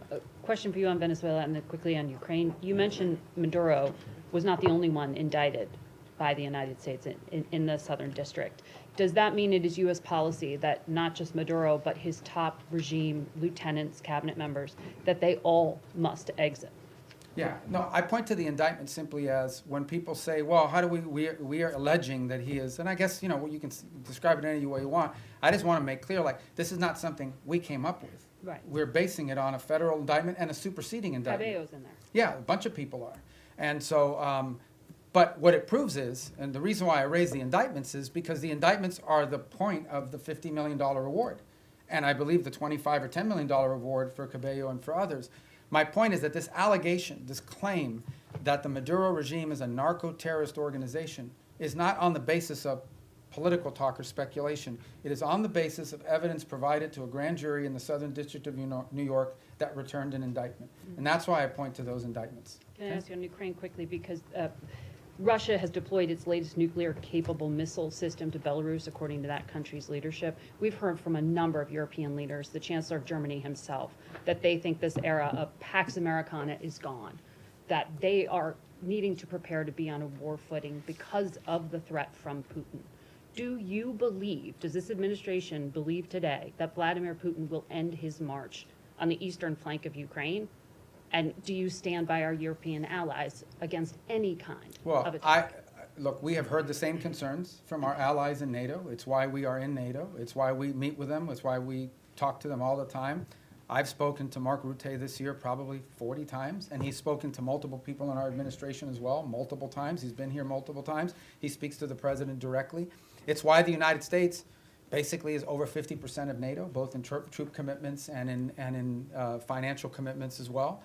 question for you on Venezuela and then quickly on Ukraine. You mentioned Maduro was not the only one indicted by the United States in the Southern District. Does that mean it is U.S. policy that not just Maduro, but his top regime lieutenants, cabinet members, that they all must exit? Yeah, no, I point to the indictment simply as when people say, well, how do we are alleging that he is, and I guess, you can describe it any way you want. I just want to make clear, this is not something we came up with. Right. We're basing it on a federal indictment and a superseding indictment. Cabello's in there. Yeah, a bunch of people are. And so, but what it proves is, and the reason why I raise the indictments is because the indictments are the point of the $50 million reward. And I believe the $25 or $10 million reward for Cabello and for others. My point is that this allegation, this claim that the Maduro regime is a narco-terrorist organization is not on the basis of political talk or speculation. It is on the basis of evidence provided to a grand jury in the Southern District of New York that returned an indictment. And that's why I point to those indictments. Can I ask you on Ukraine quickly, because Russia has deployed its latest nuclear-capable missile system to Belarus, according to that country's leadership. We've heard from a number of European leaders, the Chancellor of Germany himself, that they think this era of Pax Americana is gone, that they are needing to prepare to be on a war footing because of the threat from Putin. Do you believe, does this administration believe today, that Vladimir Putin will end his march on the eastern flank of Ukraine? And do you stand by our European allies against any kind of attack? Look, we have heard the same concerns from our allies in NATO. It's why we are in NATO. It's why we meet with them. It's why we talk to them all the time. I've spoken to Mark Rutte this year probably 40 times, and he's spoken to multiple people in our administration as well, multiple times. He's been here multiple times. He speaks to the president directly. It's why the United States basically is over 50% of NATO, both in troop commitments and in financial commitments as well.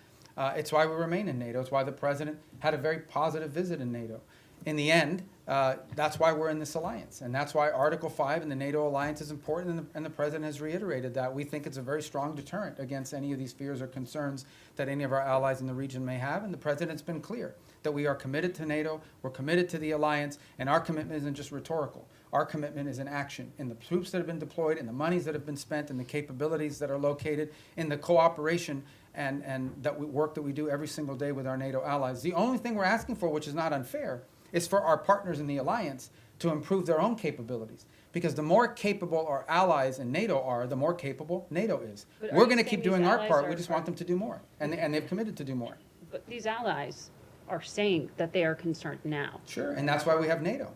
It's why we remain in NATO. It's why the president had a very positive visit in NATO. In the end, that's why we're in this alliance. And that's why Article 5 in the NATO alliance is important, and the president has reiterated that. We think it's a very strong deterrent against any of these fears or concerns that any of our allies in the region may have. And the president's been clear that we are committed to NATO, we're committed to the alliance, and our commitment isn't just rhetorical. Our commitment is in action, in the troops that have been deployed, in the monies that have been spent, in the capabilities that are located, in the cooperation and work that we do every single day with our NATO allies. The only thing we're asking for, which is not unfair, It's for our partners in the alliance to improve their own capabilities. Because the more capable our allies in NATO are, the more capable NATO is. But are We're you going to saying keep these doing our allies part. are- We just want them to do more. And they've committed to do more. But these allies are saying that they are concerned now. Sure. And that's why we have NATO.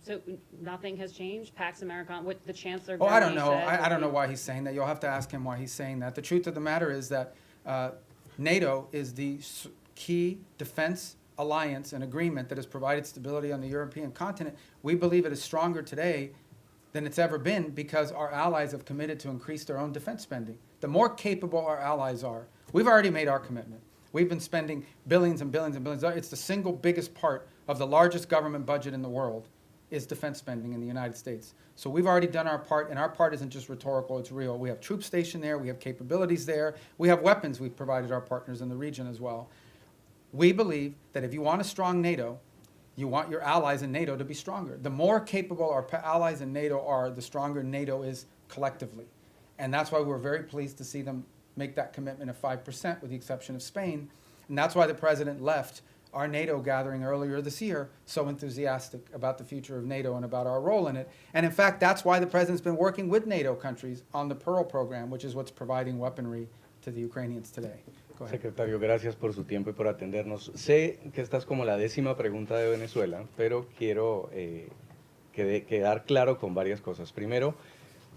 So nothing has changed? Pax Americana, what the Chancellor Oh, I don't Germany know. said I don't know would why he's saying that. You'll have to ask him why he's saying that. The truth of the matter is that NATO is the key defense alliance and agreement that has provided stability on the European continent. We believe it is stronger today than it's ever been because our allies have committed to increase their own defense spending. The more capable our allies are, we've already made our commitment. We've been spending billions and billions and billions. It's the single biggest part of the largest government budget in the world is defense spending in the United States. So we've already done our part, and our part isn't just rhetorical, it's real. We have troops stationed there, we have capabilities there, we have weapons we've provided our partners in the region as well. We believe that if you want a strong NATO, you want your allies in NATO to be stronger. The more capable our allies in NATO are, the stronger NATO is collectively. And that's why we're very pleased to see them make that commitment of 5%, with the exception of Spain. And that's why the president left our NATO gathering earlier this year so enthusiastic about the future of NATO and about our role in it. And in fact, that's why the president's been working with NATO countries on the Pearl program, which is what's providing weaponry to the Ukrainians today. Go ahead. Secretario, gracias por su tiempo y por atendernos. Sé que esta es como la 10ª pregunta de Venezuela, pero quiero quedar claro con varias cosas. Primero,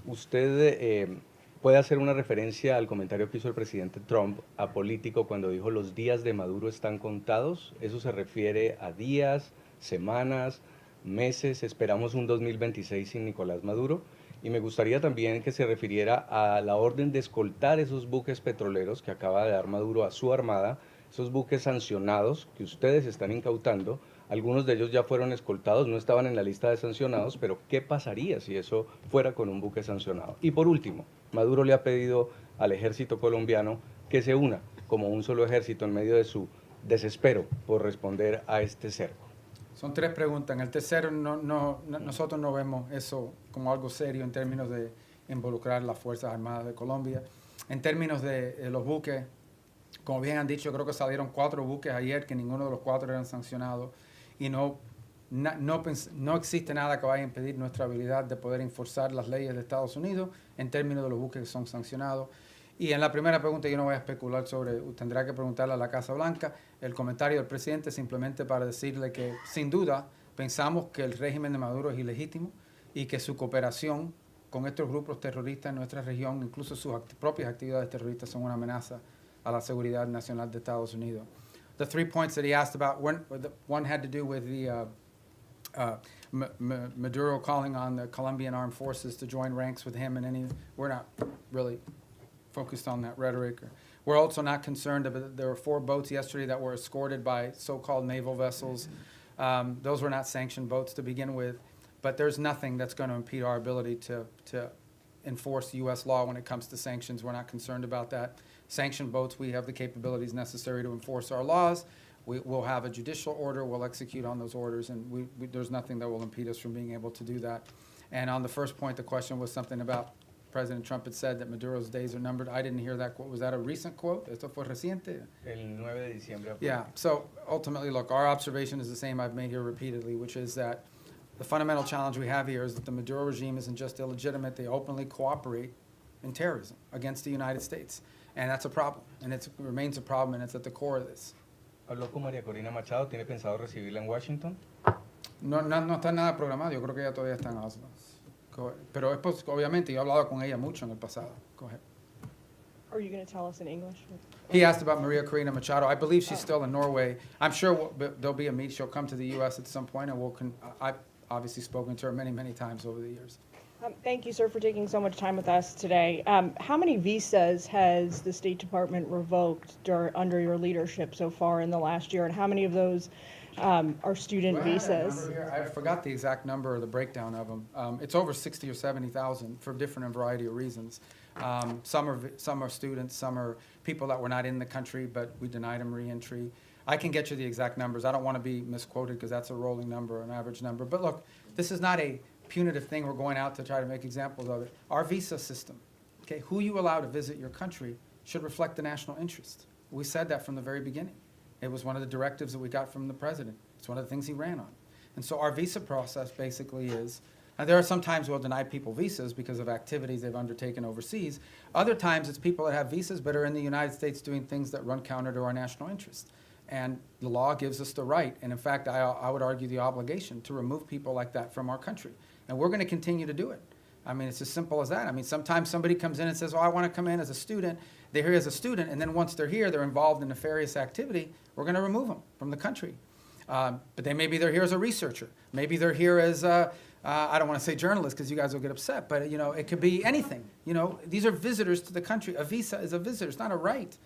usted puede hacer una referencia al comentario que hizo el presidente Trump apolítico cuando dijo los días de Maduro están contados. ¿Eso se refiere a días, semanas, meses? Esperamos un 2026 sin Nicolás Maduro. Y me gustaría también que se refiriera a la orden de escoltar esos buques petroleros que acaba de dar Maduro a su armada, esos buques sancionados que ustedes están incautando. Algunos de ellos ya fueron escoltados, no estaban en la lista de sancionados, pero ¿qué pasaría si eso fuera con un buque sancionado? Y por último, Maduro le ha pedido al ejército colombiano que se una como un solo ejército en medio de su desespero por responder a este cerco. Son 3 preguntas. En el tercero, nosotros no vemos eso como algo serio en términos de involucrar las Fuerzas Armadas de Colombia. En términos de los buques, como bien han dicho, creo que salieron 4 buques ayer, que ninguno de los 4 eran sancionados. Y no existe nada que vaya a impedir nuestra habilidad de poder enforzar las leyes de Estados Unidos en términos de los buques que son sancionados. Y en la primera pregunta yo no voy a especular sobre, tendrá que preguntarle a la Casa Blanca, el comentario del presidente simplemente para decirle que sin duda pensamos que el régimen de Maduro es ilegítimo y que su cooperación con estos grupos terroristas en nuestra región, incluso sus propias actividades terroristas, son una amenaza a la seguridad nacional de Estados Unidos. The 3 points that he asked about, one had to do with the Maduro calling on the Colombian armed forces to join ranks with him, and we're not really focused on that rhetoric. We're also not concerned about, there were 4 boats yesterday that were escorted by so-called naval vessels. Those were not sanctioned boats to begin with, but there's nothing that's going to impede our ability to enforce U.S. law when it comes to sanctions. We're not concerned about that. Sanctioned boats, we have the capabilities necessary to enforce our laws. We'll have a judicial order, we'll execute on those orders, and there's nothing that will impede us from being able to do that. And on the first point, the question was something about President Trump had said that Maduro's days are numbered. I didn't hear that quote. Was that a recent quote? ¿Esto fue reciente? El 9 de diciembre. Yeah, so ultimately, look, our observation is the same I've made here repeatedly, which is that the fundamental challenge we have here is that the Maduro regime isn't just illegitimate, they openly cooperate in terrorism against the United States. And that's a problem, and it remains a problem, and it's at the core of this. Habló con María Corina Machado, ¿tiene pensado recibirla en Washington? No está nada programado, yo creo que ella todavía está en Oslo. Pero obviamente yo he hablado con ella mucho en el pasado. Go ahead. Are you going to tell us in English? He asked about Maria Corina Machado. I believe she's still in Norway. I'm sure there'll be a meet. She'll come to the U.S. at some point, and I've obviously spoken to her many, many times over the years. Thank you, sir, for taking so much time with us today. How many visas has the State Department revoked under your leadership so far in the last year, and how many of those are student visas? I forgot the exact number or the breakdown of them. It's over 60 or 70,000 for different variety of reasons. Some are students, some are people that were not in the country, but we denied them re-entry. I can get you the exact numbers. I don't want to be misquoted because that's a rolling number, an average number. But look, this is not a punitive thing we're going out to try to make examples of it. Our visa system, okay, who you allow to visit your country should reflect the national interest. We said that from the very beginning. It was one of the directives that we got from the president. It's one of the things he ran on. And so our visa process basically is, there are some times we'll deny people visas because of activities they've undertaken overseas. Other times it's people that have visas but are in the United States doing things that run counter to our national interest. And the law gives us the right, and in fact, I would argue the obligation to remove people like that from our country. And we're going to continue to do it. I mean, it's as simple as that. I mean, sometimes somebody comes in and says, oh, I want to come in as a student. They're here as a student, and then once they're here, they're involved in nefarious activity. We're going to remove them from the country. But maybe they're here as a researcher. Maybe they're here as I don't want to say journalists because you guys will get upset, but it could be anything. These are visitors to the country. A visa is a visitor. It's not a right.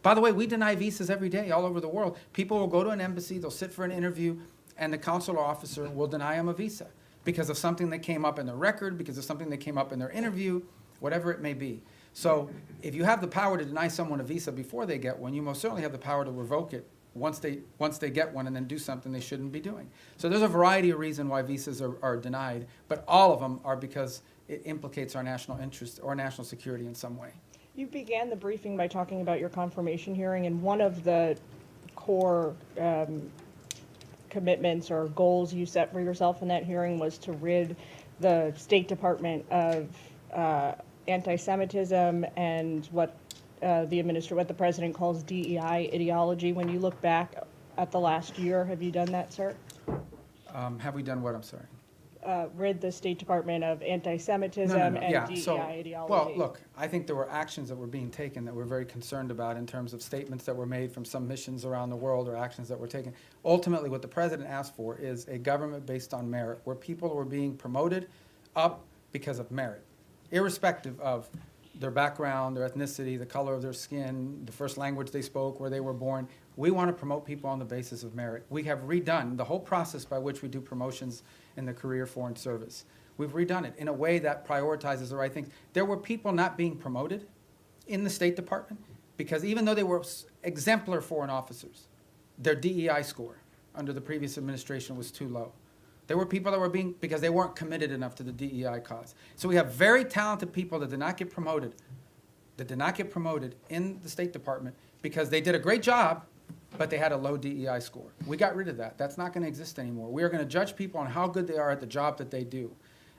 By the way, we deny visas every day all over the world. People will go to an embassy, they'll sit for an interview, and the consular officer will deny them a visa because of something that came up in their record, because of something that came up in their interview, whatever it may be. So if you have the power to deny someone a visa before they get one, you most certainly have the power to revoke it once they get one and then do something they shouldn't be doing. So there's a variety of reasons why visas are denied, but all of them are because it implicates our national interest or national security in some way. You began the briefing by talking about your confirmation hearing, and one of the core commitments or goals you set for yourself in that hearing was to rid the State Department of anti-Semitism and what the president calls DEI ideology. When you look back at the last year, have you done that, sir? Have we done what? I'm sorry. Rid the State Department of anti-Semitism and DEI ideology. Well, look, I think there were actions that were being taken that we're very concerned about in terms of statements that were made from some missions around the world or actions that were taken. Ultimately, what the president asked for is a government based on merit, where people were being promoted up because of merit, irrespective of their background, their ethnicity, the color of their skin, the first language they spoke, where they were born. We want to promote people on the basis of merit. We have redone the whole process by which we do promotions in the career foreign service. We've redone it in a way that prioritizes the right things. There were people not being promoted in the State Department because even though they were exemplar foreign officers, their DEI score under the previous administration was too low. There were people that were because they weren't committed enough to the DEI cause. So we have very talented people that did not get promoted in the State Department because they did a great job, but they had a low DEI score. We got rid of that. That's not going to exist anymore. We are going to judge people on how good they are at the job that they do.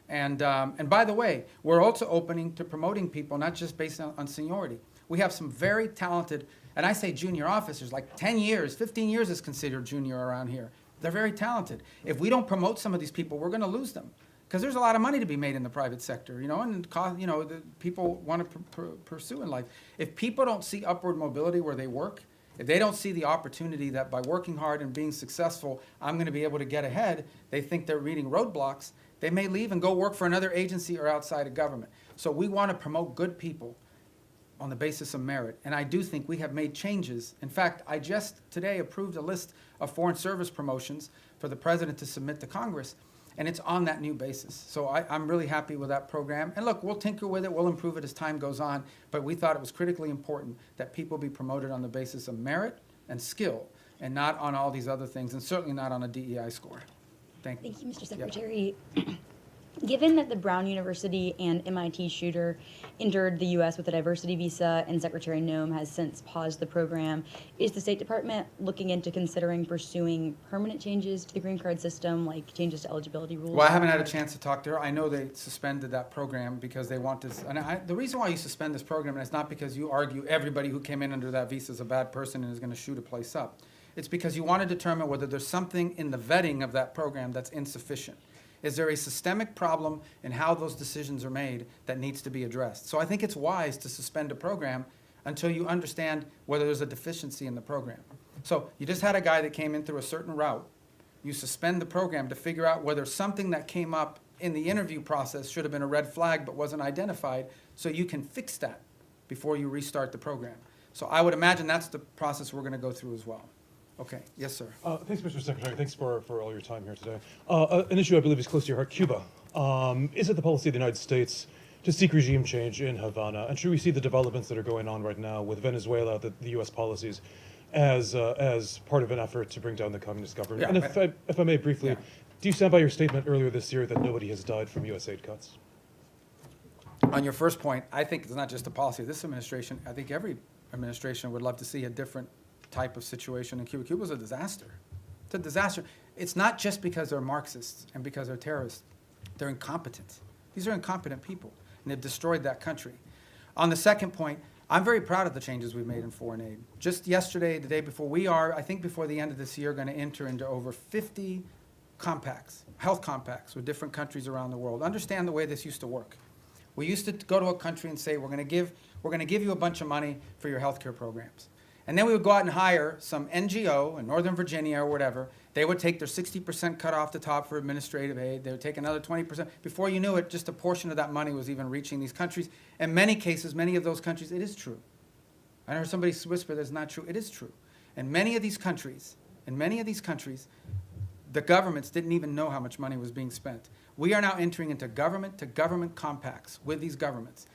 And by the way, we're also opening to promoting people, not just based on seniority. We have some very talented, and I say junior officers, like 10 years, 15 years is considered junior around here. They're very talented. If we don't promote some of these people, we're going to lose them. Because there's a lot of money to be made in the private sector, and the people want to pursue in life. If people don't see upward mobility where they work, if they don't see the opportunity that by working hard and being successful, I'm going to be able to get ahead, they think they're reading roadblocks, they may leave and go work for another agency or outside of government. So we want to promote good people on the basis of merit. And I do think we have made changes. In fact, I just today approved a list of foreign service promotions for the president to submit to Congress, and it's on that new basis. So I'm really happy with that program. And look, we'll tinker with it, we'll improve it as time goes on, but we thought it was critically important that people be promoted on the basis of merit and skill, and not on all these other things, and certainly not on a DEI score. Thank you. Thank you, Mr. Secretary. Given that the Brown University and MIT shooter entered the U.S. with a diversity visa and Secretary Noem has since paused the program, is the State Department looking into considering pursuing permanent changes to the green card system, like changes to eligibility rules? Well, I haven't had a chance to talk to her. I know they suspended that program because they want this. And the reason why you suspend this program is not because you argue everybody who came in under that visa is a bad person and is going to shoot a place up. It's because you want to determine whether there's something in the vetting of that program that's insufficient. Is there a systemic problem in how those decisions are made that needs to be addressed? So I think it's wise to suspend a program until you understand whether there's a deficiency in the program. So you just had a guy that came in through a certain route. You suspend the program to figure out whether something that came up in the interview process should have been a red flag but wasn't identified, so you can fix that before you restart the program. So I would imagine that's the process we're going to go through as well. Okay. Yes, sir. Thanks, Mr. Secretary. Thanks for all your time here today. An issue I believe is close to your heart, Cuba. Is it the policy of the United States to seek regime change in Havana? And should we see the developments that are going on right now with Venezuela, the U.S. policies, as part of an effort to bring down the communist government? Yeah, and if I may briefly, do you stand by your statement earlier this year that nobody has died from U.S. aid cuts? On your first point, I think it's not just the policy of this administration. I think every administration would love to see a different type of situation in Cuba. Cuba's a disaster. It's a disaster. It's not just because they're Marxists and because they're terrorists. They're incompetent. These are incompetent people, and they've destroyed that country. On the second point, I'm very proud of the changes we've made in foreign aid. Just yesterday, the day before, we are, I think before the end of this year, going to enter into over 50 compacts, health compacts with different countries around the world. Understand the way this used to work. We used to go to a country and say, we're going to give you a bunch of money for your healthcare programs. And then we would go out and hire some NGO in Northern Virginia or whatever. They would take their 60% cut off the top for administrative aid. They would take another 20%. Before you knew it, just a portion of that money was even reaching these countries. In many cases, many of those countries, it is true. I heard somebody whisper that's not true. It is true. In many of these countries, the governments didn't even know how much money was being spent. We are now entering into government-to-government compacts with these governments.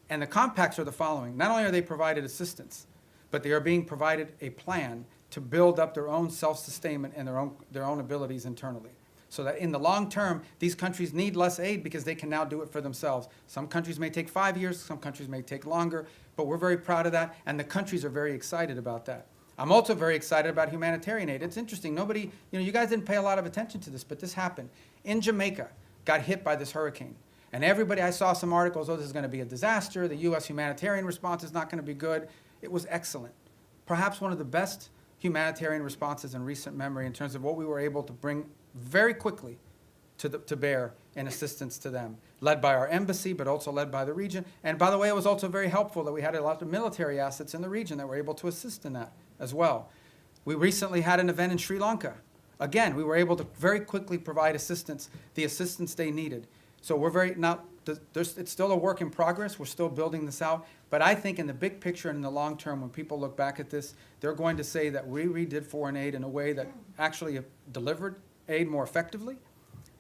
And the compacts are the following. Not only are they provided assistance, but they are being provided a plan to build up their own self-sustainment and their own abilities internally. So that in the long term, these countries need less aid because they can now do it for themselves. Some countries may take 5 years, some countries may take longer, but we're very proud of that, and the countries are very excited about that. I'm also very excited about humanitarian aid. It's interesting, nobody, you guys didn't pay a lot of attention to this, but this happened. In Jamaica, got hit by this hurricane. And everybody, I saw some articles, this is going to be a disaster, the U.S. humanitarian response is not going to be good. It was excellent. Perhaps one of the best humanitarian responses in recent memory in terms of what we were able to bring very quickly to bear in assistance to them, led by our embassy, but also led by the region. And by the way, it was also very helpful that we had a lot of military assets in the region that were able to assist in that as well. We recently had an event in Sri Lanka. Again, we were able to very quickly provide assistance, the assistance they needed. So we're it's still a work in progress. We're still building this out. But I think in the big picture and in the long term, when people look back at this, they're going to say that we redid foreign aid in a way that actually delivered aid more effectively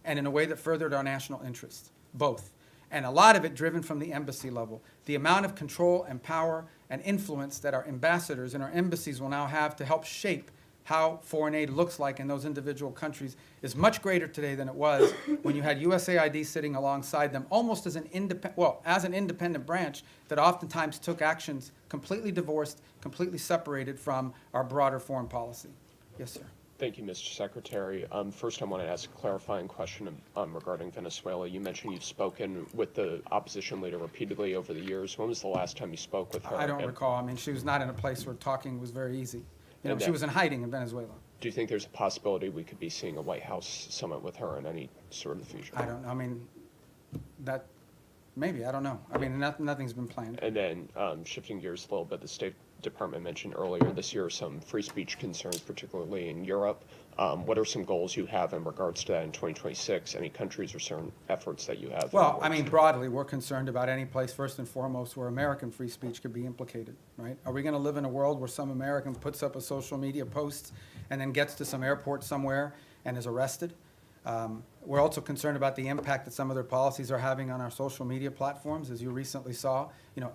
and in a way that furthered our national interests, both. And a lot of it driven from the embassy level. The amount of control and power and influence that our ambassadors and our embassies will now have to help shape how foreign aid looks like in those individual countries is much greater today than it was when you had USAID sitting alongside them almost as an independent branch that oftentimes took actions completely divorced, completely separated from our broader foreign policy. Yes, sir. Thank you, Mr. Secretary. First, I want to ask a clarifying question regarding Venezuela. You mentioned you've spoken with the opposition leader repeatedly over the years. When was the last time you spoke with her? I don't recall. I mean, she was not in a place where talking was very easy. She was in hiding in Venezuela. Do you think there's a possibility we could be seeing a White House summit with her in any sort of future? I don't know. I mean, maybe. I don't know. I mean, nothing's been planned. And then shifting gears a little bit, the State Department mentioned earlier this year some free speech concerns, particularly in Europe. What are some goals you have in regards to that in 2026? Any countries or certain efforts that you have? Well, I mean, broadly, we're concerned about any place, first and foremost, where American free speech could be implicated, right? Are we going to live in a world where some American puts up a social media post and then gets to some airport somewhere and is arrested? We're also concerned about the impact that some of their policies are having on our social media platforms. As you recently saw,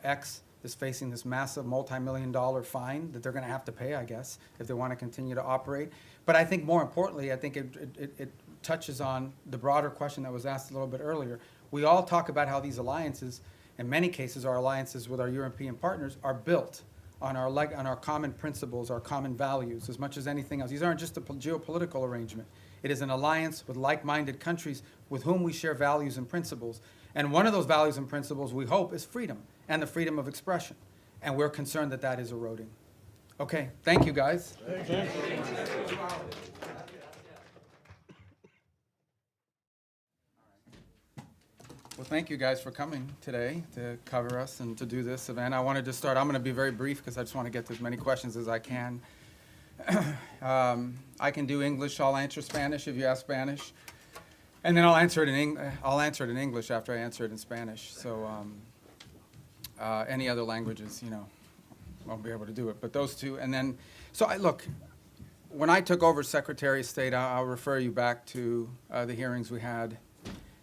X is facing this massive multi-million-dollar fine that they're going to have to pay, I guess, if they want to continue to operate. But I think more importantly, I think it touches on the broader question that was asked a little bit earlier. We all talk about how these alliances, in many cases our alliances with our European partners, are built on our common principles, our common values, as much as anything else. These aren't just a geopolitical arrangement. It is an alliance with like-minded countries with whom we share values and principles. And one of those values and principles, we hope, is freedom and the freedom of expression. And we're concerned that that is eroding. Okay, thank you, guys. Thank you. Well, thank you guys for coming today to cover us and to do this event. I wanted to start, I'm going to be very brief because I just want to get to as many questions as I can. I can do English, I'll answer Spanish if you ask Spanish. And then I'll answer it in English after I answer it in Spanish. So any other languages, won't be able to do it. But those two, and then, look, when I took over Secretary of State, I'll refer you back to the hearings we had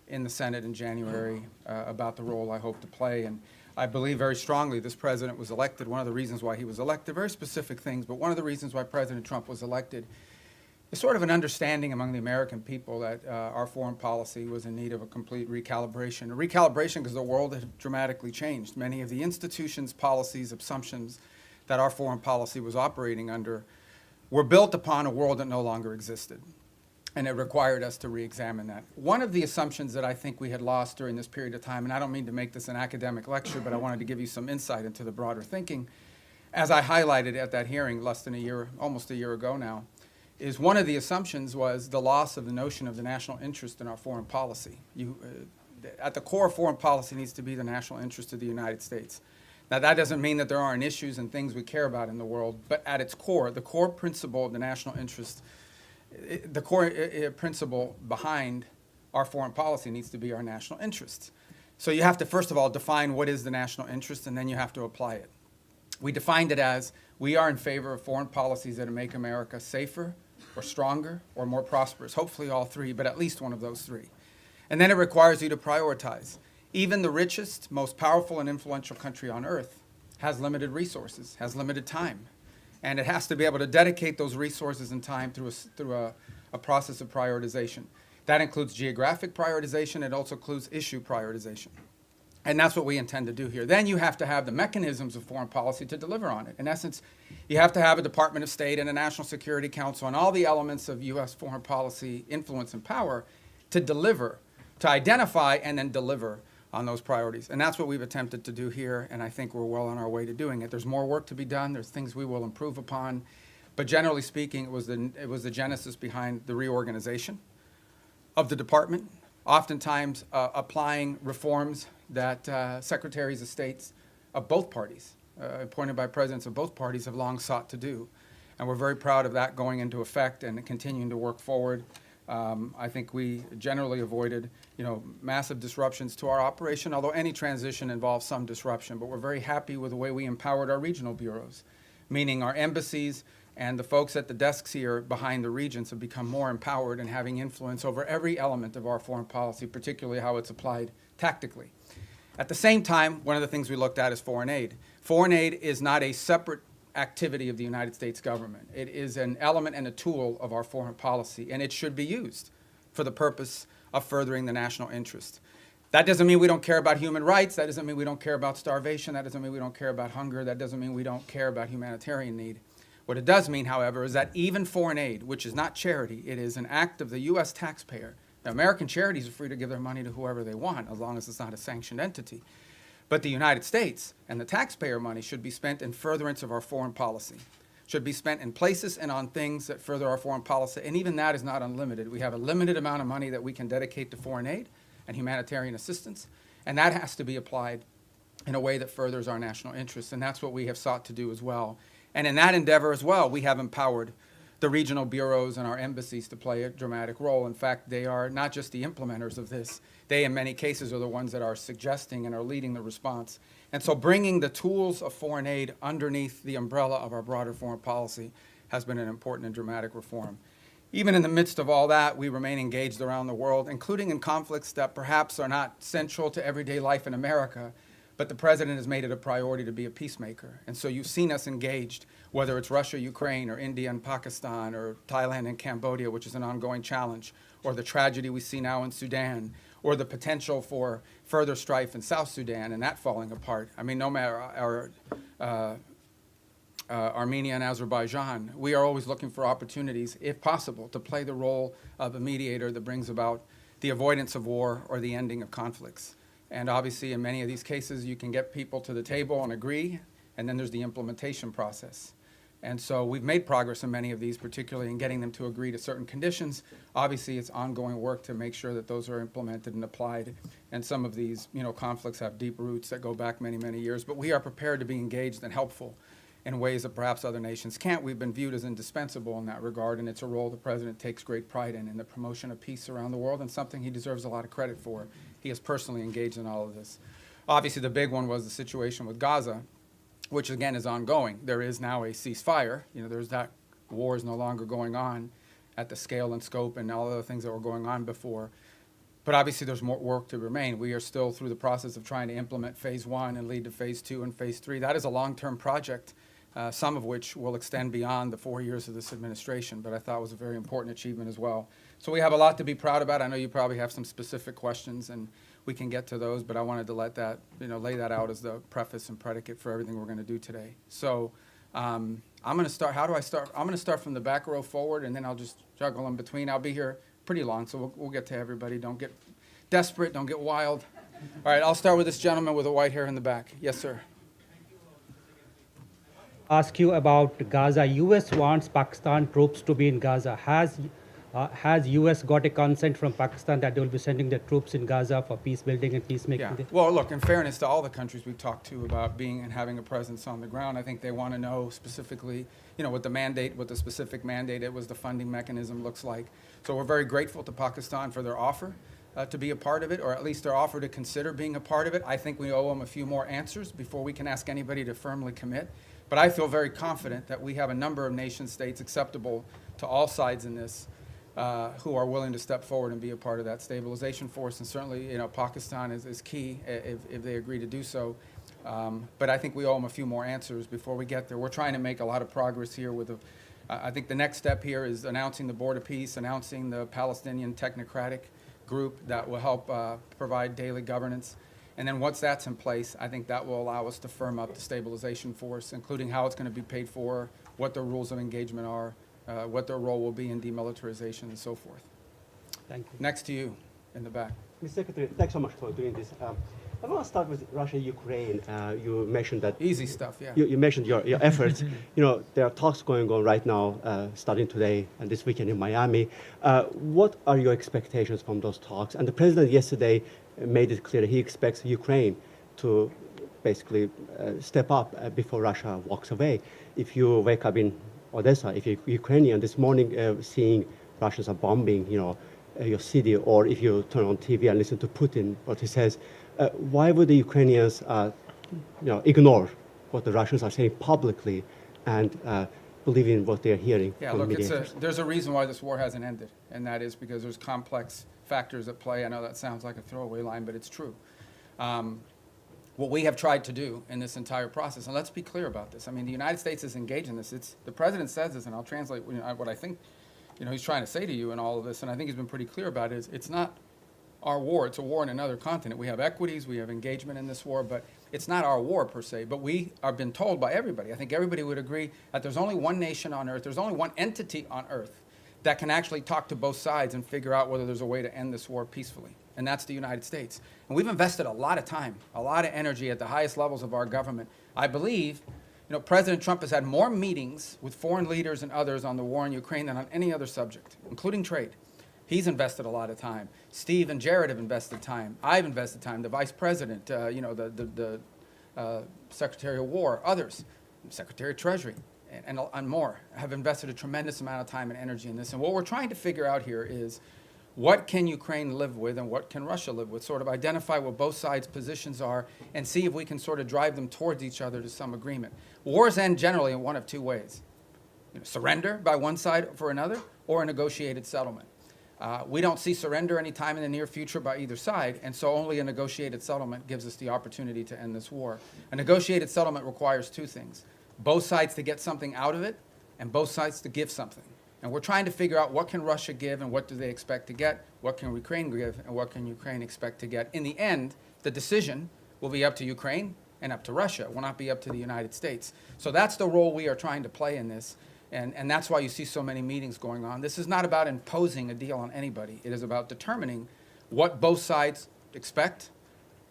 in the Senate in January about the role I hope to play. And I believe very strongly this president was elected. One of the reasons why he was elected, very specific things, but one of the reasons why President Trump was elected is sort of an understanding among the American people that our foreign policy was in need of a complete recalibration. A recalibration because the world had dramatically changed. Many of the institutions, policies, assumptions that our foreign policy was operating under were built upon a world that no longer existed. and it required us to re-examine that. One of the assumptions that I think we had lost during this period of time, and I don't mean to make this an academic lecture, but I wanted to give you some insight into the broader thinking, as I highlighted at that hearing less than a year, almost a year ago now, is one of the assumptions was the loss of the notion of the national interest in our foreign policy. At the core of foreign policy needs to be the national interest of the United States. Now, that doesn't mean that there aren't issues and things we care about in the world, but at its core, the core principle of the national interest, the core principle behind our foreign policy needs to be our national interest. So you have to, first of all, define what is the national interest, and then you have to apply it. We defined it as we are in favor of foreign policies that make America safer or stronger or more prosperous, hopefully all three, but at least one of those three. And then it requires you to prioritize. Even the richest, most powerful and influential country on earth has limited resources, has limited time. And it has to be able to dedicate those resources and time through a process of prioritization. That includes geographic prioritization. It also includes issue prioritization. And that's what we intend to do here. Then you have to have the mechanisms of foreign policy to deliver on it. In essence, you have to have a Department of State and a National Security Council and all the elements of U.S. foreign policy influence and power to deliver, to identify and then deliver on those priorities. And that's what we've attempted to do here, and I think we're well on our way to doing it. There's more work to be done. There's things we will improve upon. But generally speaking, it was the genesis behind the reorganization of the department, oftentimes applying reforms that secretaries of states of both parties, appointed by presidents of both parties, have long sought to do. And we're very proud of that going into effect and continuing to work forward. I think we generally avoided, massive disruptions to our operation, although any transition involves some disruption. But we're very happy with the way we empowered our regional bureaus, meaning our embassies and the folks at the desks here behind the regions have become more empowered and having influence over every element of our foreign policy, particularly how it's applied tactically. At the same time, one of the things we looked at is foreign aid. Foreign aid is not a separate activity of the United States government. It is an element and a tool of our foreign policy, and it should be used for the purpose of furthering the national interest. That doesn't mean we don't care about human rights. That doesn't mean we don't care about starvation. That doesn't mean we don't care about hunger. That doesn't mean we don't care about humanitarian need. What it does mean, however, is that even foreign aid, which is not charity, it is an act of the U.S. taxpayer. Now, American charities are free to give their money to whoever they want, as long as it's not a sanctioned entity. But the United States and the taxpayer money should be spent in furtherance of our foreign policy, should be spent in places and on things that further our foreign policy. And even that is not unlimited. We have a limited amount of money that we can dedicate to foreign aid and humanitarian assistance, and that has to be applied in a way that furthers our national interests. And that's what we have sought to do as well. And in that endeavor as well, we have empowered the regional bureaus and our embassies to play a dramatic role. In fact, they are not just the implementers of this. They, in many cases, are the ones that are suggesting and are leading the response. And so bringing the tools of foreign aid underneath the umbrella of our broader foreign policy has been an important and dramatic reform. Even in the midst of all that, we remain engaged around the world, including in conflicts that perhaps are not central to everyday life in America, but the president has made it a priority to be a peacemaker. And so you've seen us engaged, whether it's Russia, Ukraine, or India and Pakistan, or Thailand and Cambodia, which is an ongoing challenge, or the tragedy we see now in Sudan, or the potential for further strife in South Sudan and that falling apart. I mean, no matter Armenia and Azerbaijan, we are always looking for opportunities, if possible, to play the role of a mediator that brings about the avoidance of war or the ending of conflicts. And obviously, in many of these cases, you can get people to the table and agree, and then there's the implementation process. And so we've made progress in many of these, particularly in getting them to agree to certain conditions. Obviously, it's ongoing work to make sure that those are implemented and applied. And some of these, conflicts have deep roots that go back many, many years. But we are prepared to be engaged and helpful in ways that perhaps other nations can't. We've been viewed as indispensable in that regard, and it's a role the president takes great pride in the promotion of peace around the world, and something he deserves a lot of credit for. He is personally engaged in all of this. Obviously, the big one was the situation with Gaza, which again is ongoing. There is now a ceasefire. There's that war is no longer going on at the scale and scope and all the other things that were going on before. But obviously there's more work to remain. We are still through the process of trying to implement phase 1 and lead to phase 2 and phase 3. That is a long-term project, some of which will extend beyond the 4 years of this administration, but I thought was a very important achievement as well. So we have a lot to be proud about. I know you probably have some specific questions, and we can get to those, but I wanted to let that, lay that out as the preface and predicate for everything we're going to do today. So I'm going to start. How do I start? I'm going to start from the back row forward, and then I'll just juggle in between. I'll be here pretty long, so we'll get to everybody. Don't get desperate, don't get wild. All right, I'll start with this gentleman with the white hair in the back. Yes, sir. Ask you about Gaza. U.S. wants Pakistan troops to be in Gaza. Has U.S. got a consent from Pakistan that they will be sending their troops in Gaza for peace building and peacemaking? Yeah. Well, look, in fairness to all the countries we've talked to about being and having a presence on the ground, I think they want to know specifically, what the mandate, what the specific mandate, it was the funding mechanism looks like. So we're very grateful to Pakistan for their offer to be a part of it, or at least their offer to consider being a part of it. I think we owe them a few more answers before we can ask anybody to firmly commit. But I feel very confident that we have a number of nation states acceptable to all sides in this who are willing to step forward and be a part of that stabilization force. And certainly, Pakistan is key if they agree to do so. But I think we owe them a few more answers before we get there. We're trying to make a lot of progress here with I think the next step here is announcing the Board of Peace, announcing the Palestinian Technocratic Group that will help provide daily governance. And then once that's in place, I think that will allow us to firm up the stabilization force, including how it's going to be paid for, what the rules of engagement are, what their role will be in demilitarization and so forth. Thank you. Next to you in the back. Mr. Secretary, thanks so much for doing this. I want to start with Russia, Ukraine. You mentioned that. Easy stuff, yeah. You mentioned your efforts. There are talks going on right now, starting today and this weekend in Miami. What are your expectations from those talks? And the president yesterday made it clear he expects Ukraine to basically step up before Russia walks away. If you wake up in Odessa, if you're Ukrainian this morning, seeing Russians are bombing, your city, or if you turn on TV and listen to Putin, what he says, why would the Ukrainians, ignore what the Russians are saying publicly and believe in what they're hearing? Yeah, from look, mediators? there's a reason why this war hasn't ended, and that is because there's complex factors at play. I know that sounds like a throwaway line, but it's true. What we have tried to do in this entire process, and let's be clear about this. I mean, the United States is engaged in this. The president says this, and I'll translate what I think he's trying to say to you in all of this, and I think he's been pretty clear about it, is it's not our war. It's a war in another continent. We have equities, we have engagement in this war, but it's not our war per se. But we have been told by everybody, I think everybody would agree, that there's only one nation on earth, there's only one entity on earth that can actually talk to both sides and figure out whether there's a way to end this war peacefully. And that's the United States. And we've invested a lot of time, a lot of energy at the highest levels of our government. I believe, President Trump has had more meetings with foreign leaders and others on the war in Ukraine than on any other subject, including trade. He's invested a lot of time. Steve and Jared have invested time. I've invested time. The Vice President, the Secretary of War, others, Secretary of Treasury, and more, have invested a tremendous amount of time and energy in this. And what we're trying to figure out here is, what can Ukraine live with and what can Russia live with? Sort of identify what both sides' positions are and see if we can sort of drive them towards each other to some agreement. Wars end generally in one of two ways. Surrender by one side for another, or a negotiated settlement. We don't see surrender anytime in the near future by either side, and so only a negotiated settlement gives us the opportunity to end this war. A negotiated settlement requires two things: both sides to get something out of it, and both sides to give something. And we're trying to figure out what can Russia give and what do they expect to get, what can Ukraine give and what can Ukraine expect to get. In the end, the decision will be up to Ukraine and up to Russia. It will not be up to the United States. So that's the role we are trying to play in this. And that's why you see so many meetings going on. This is not about imposing a deal on anybody. It is about determining what both sides expect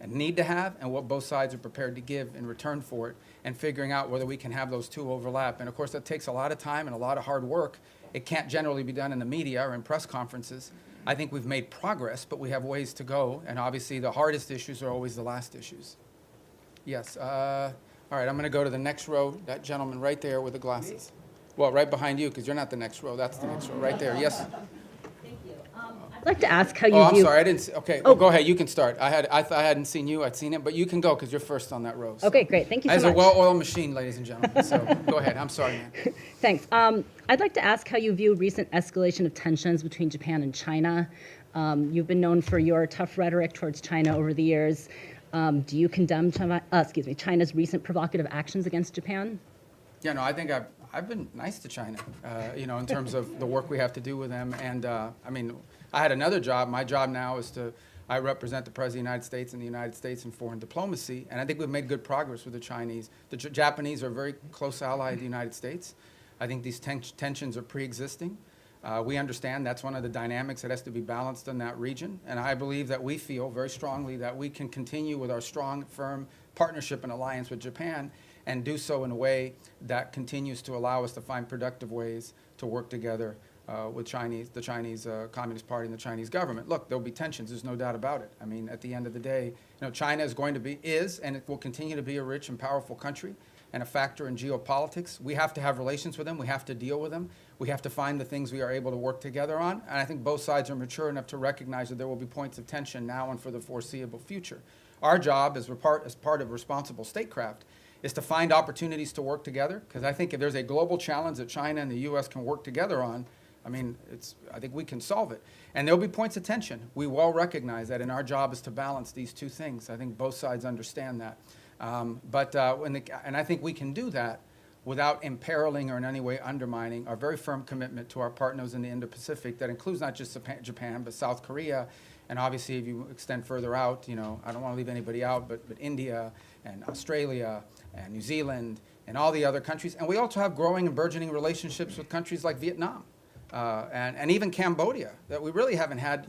and need to have and what both sides are prepared to give in return for it, and figuring out whether we can have those two overlap. And of course, that takes a lot of time and a lot of hard work. It can't generally be done in the media or in press conferences. I think we've made progress, but we have ways to go. And obviously, the hardest issues are always the last issues. Yes. All right, I'm going to go to the next row, that gentleman right there with the glasses. Well, right behind you, because you're not the next row. That's the next row, right there. Yes? Thank you. I'd like to ask how you I'm view... sorry, I didn't see, okay, well, go ahead, you can start. I hadn't seen you, I'd seen him, but you can go, because you're first on that row. So. Okay, great, thank you so much. As a well-oiled machine, ladies and gentlemen, so go ahead, I'm sorry, man. Thanks. I'd like to ask how you view recent escalation of tensions between Japan and China. You've been known for your tough rhetoric towards China over the years. Do you condemn China's recent provocative actions against Japan? Yeah, no, I think I've been nice to China, in terms of the work we have to do with them. And I had another job. My job now is I represent the President of the United States and the United States in foreign diplomacy. And I think we've made good progress with the Chinese. The Japanese are a very close ally of the United States. I think these tensions are pre-existing. We understand that's one of the dynamics that has to be balanced in that region, and I believe that we feel very strongly that we can continue with our strong, firm partnership and alliance with Japan and do so in a way that continues to allow us to find productive ways to work together with the Chinese Communist Party and the Chinese government. Look, there'll be tensions, there's no doubt about it. I mean, at the end of the day, China is and it will continue to be a rich and powerful country and a factor in geopolitics. We have to have relations with them, we have to deal with them, we have to find the things we are able to work together on, and I think both sides are mature enough to recognize that there will be points of tension now and for the foreseeable future. Our job as part of responsible statecraft is to find opportunities to work together, because I think if there's a global challenge that China and the U.S. can work together on, I think we can solve it. And there'll be points of tension. We well recognize that, and our job is to balance these two things. I think both sides understand that. And I think we can do that without imperiling or in any way undermining our very firm commitment to our partners in the Indo-Pacific. That includes not just Japan, but South Korea, and obviously if you extend further out, I don't want to leave anybody out, but India and Australia and New Zealand and all the other countries. And we also have growing and burgeoning relationships with countries like Vietnam and even Cambodia that we really haven't had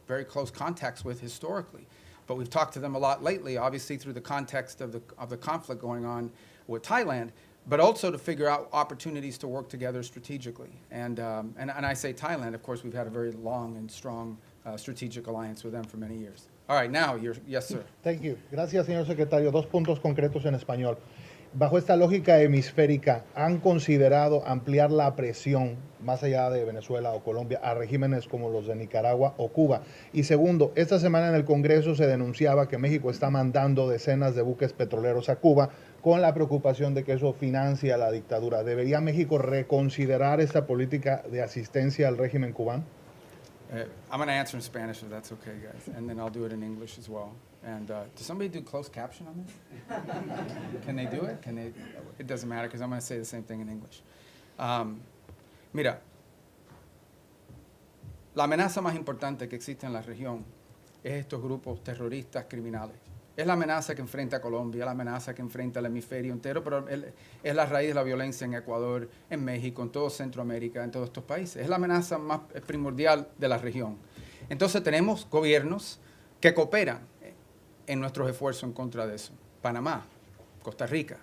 very close contacts with historically. But we've talked to them a lot lately, obviously through the context of the conflict going on with Thailand, but also to figure out opportunities to work together strategically. And I say Thailand, of course, we've had a very long and strong strategic alliance with them for many years. All right, now, yes, sir. Thank you. Gracias, señor secretario. Dos puntos concretos en español. Bajo esta lógica hemisférica, ¿han considerado ampliar la presión más allá de Venezuela o Colombia a regímenes como los de Nicaragua o Cuba? Y segundo, esta semana en el Congreso se denunciaba que México está mandando decenas de buques petroleros a Cuba con la preocupación de que eso financia la dictadura. ¿Debería México reconsiderar esta política de asistencia al régimen cubano? I'm going to answer in Spanish if that's okay, guys, and then I'll do it in English as well. And does somebody do closed caption on this? Can they do it? It doesn't matter because I'm going to say the same thing in English. Mira, la amenaza más importante que existe en la región es estos grupos terroristas criminales. Es la amenaza que enfrenta Colombia, es la amenaza que enfrenta el hemisferio entero, pero es la raíz de la violencia en Ecuador, en México, en todo Centroamérica, en todos estos países. Es la amenaza más primordial de la región. Entonces tenemos gobiernos que cooperan en nuestros esfuerzos en contra de eso. Panamá, Costa Rica,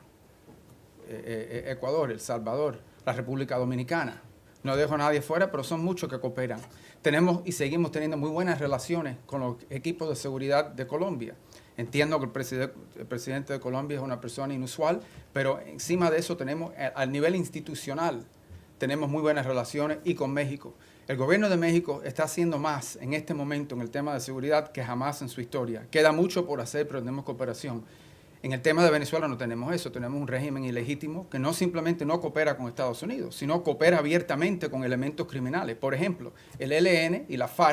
Ecuador, El Salvador, la República Dominicana. No dejo a nadie fuera, pero son muchos que cooperan. Tenemos y seguimos teniendo muy buenas relaciones con los equipos de seguridad de Colombia. Entiendo que el presidente de Colombia es una persona inusual, pero encima de eso tenemos, al nivel institucional, tenemos muy buenas relaciones y con México. El gobierno de México está haciendo más en este momento en el tema de seguridad que jamás en su historia. Queda mucho por hacer, pero tenemos cooperación. En el tema de Venezuela no tenemos eso, tenemos un régimen ilegítimo que no simplemente no coopera con Estados Unidos, sino coopera abiertamente con elementos criminales. Por ejemplo, el ELN y la FARC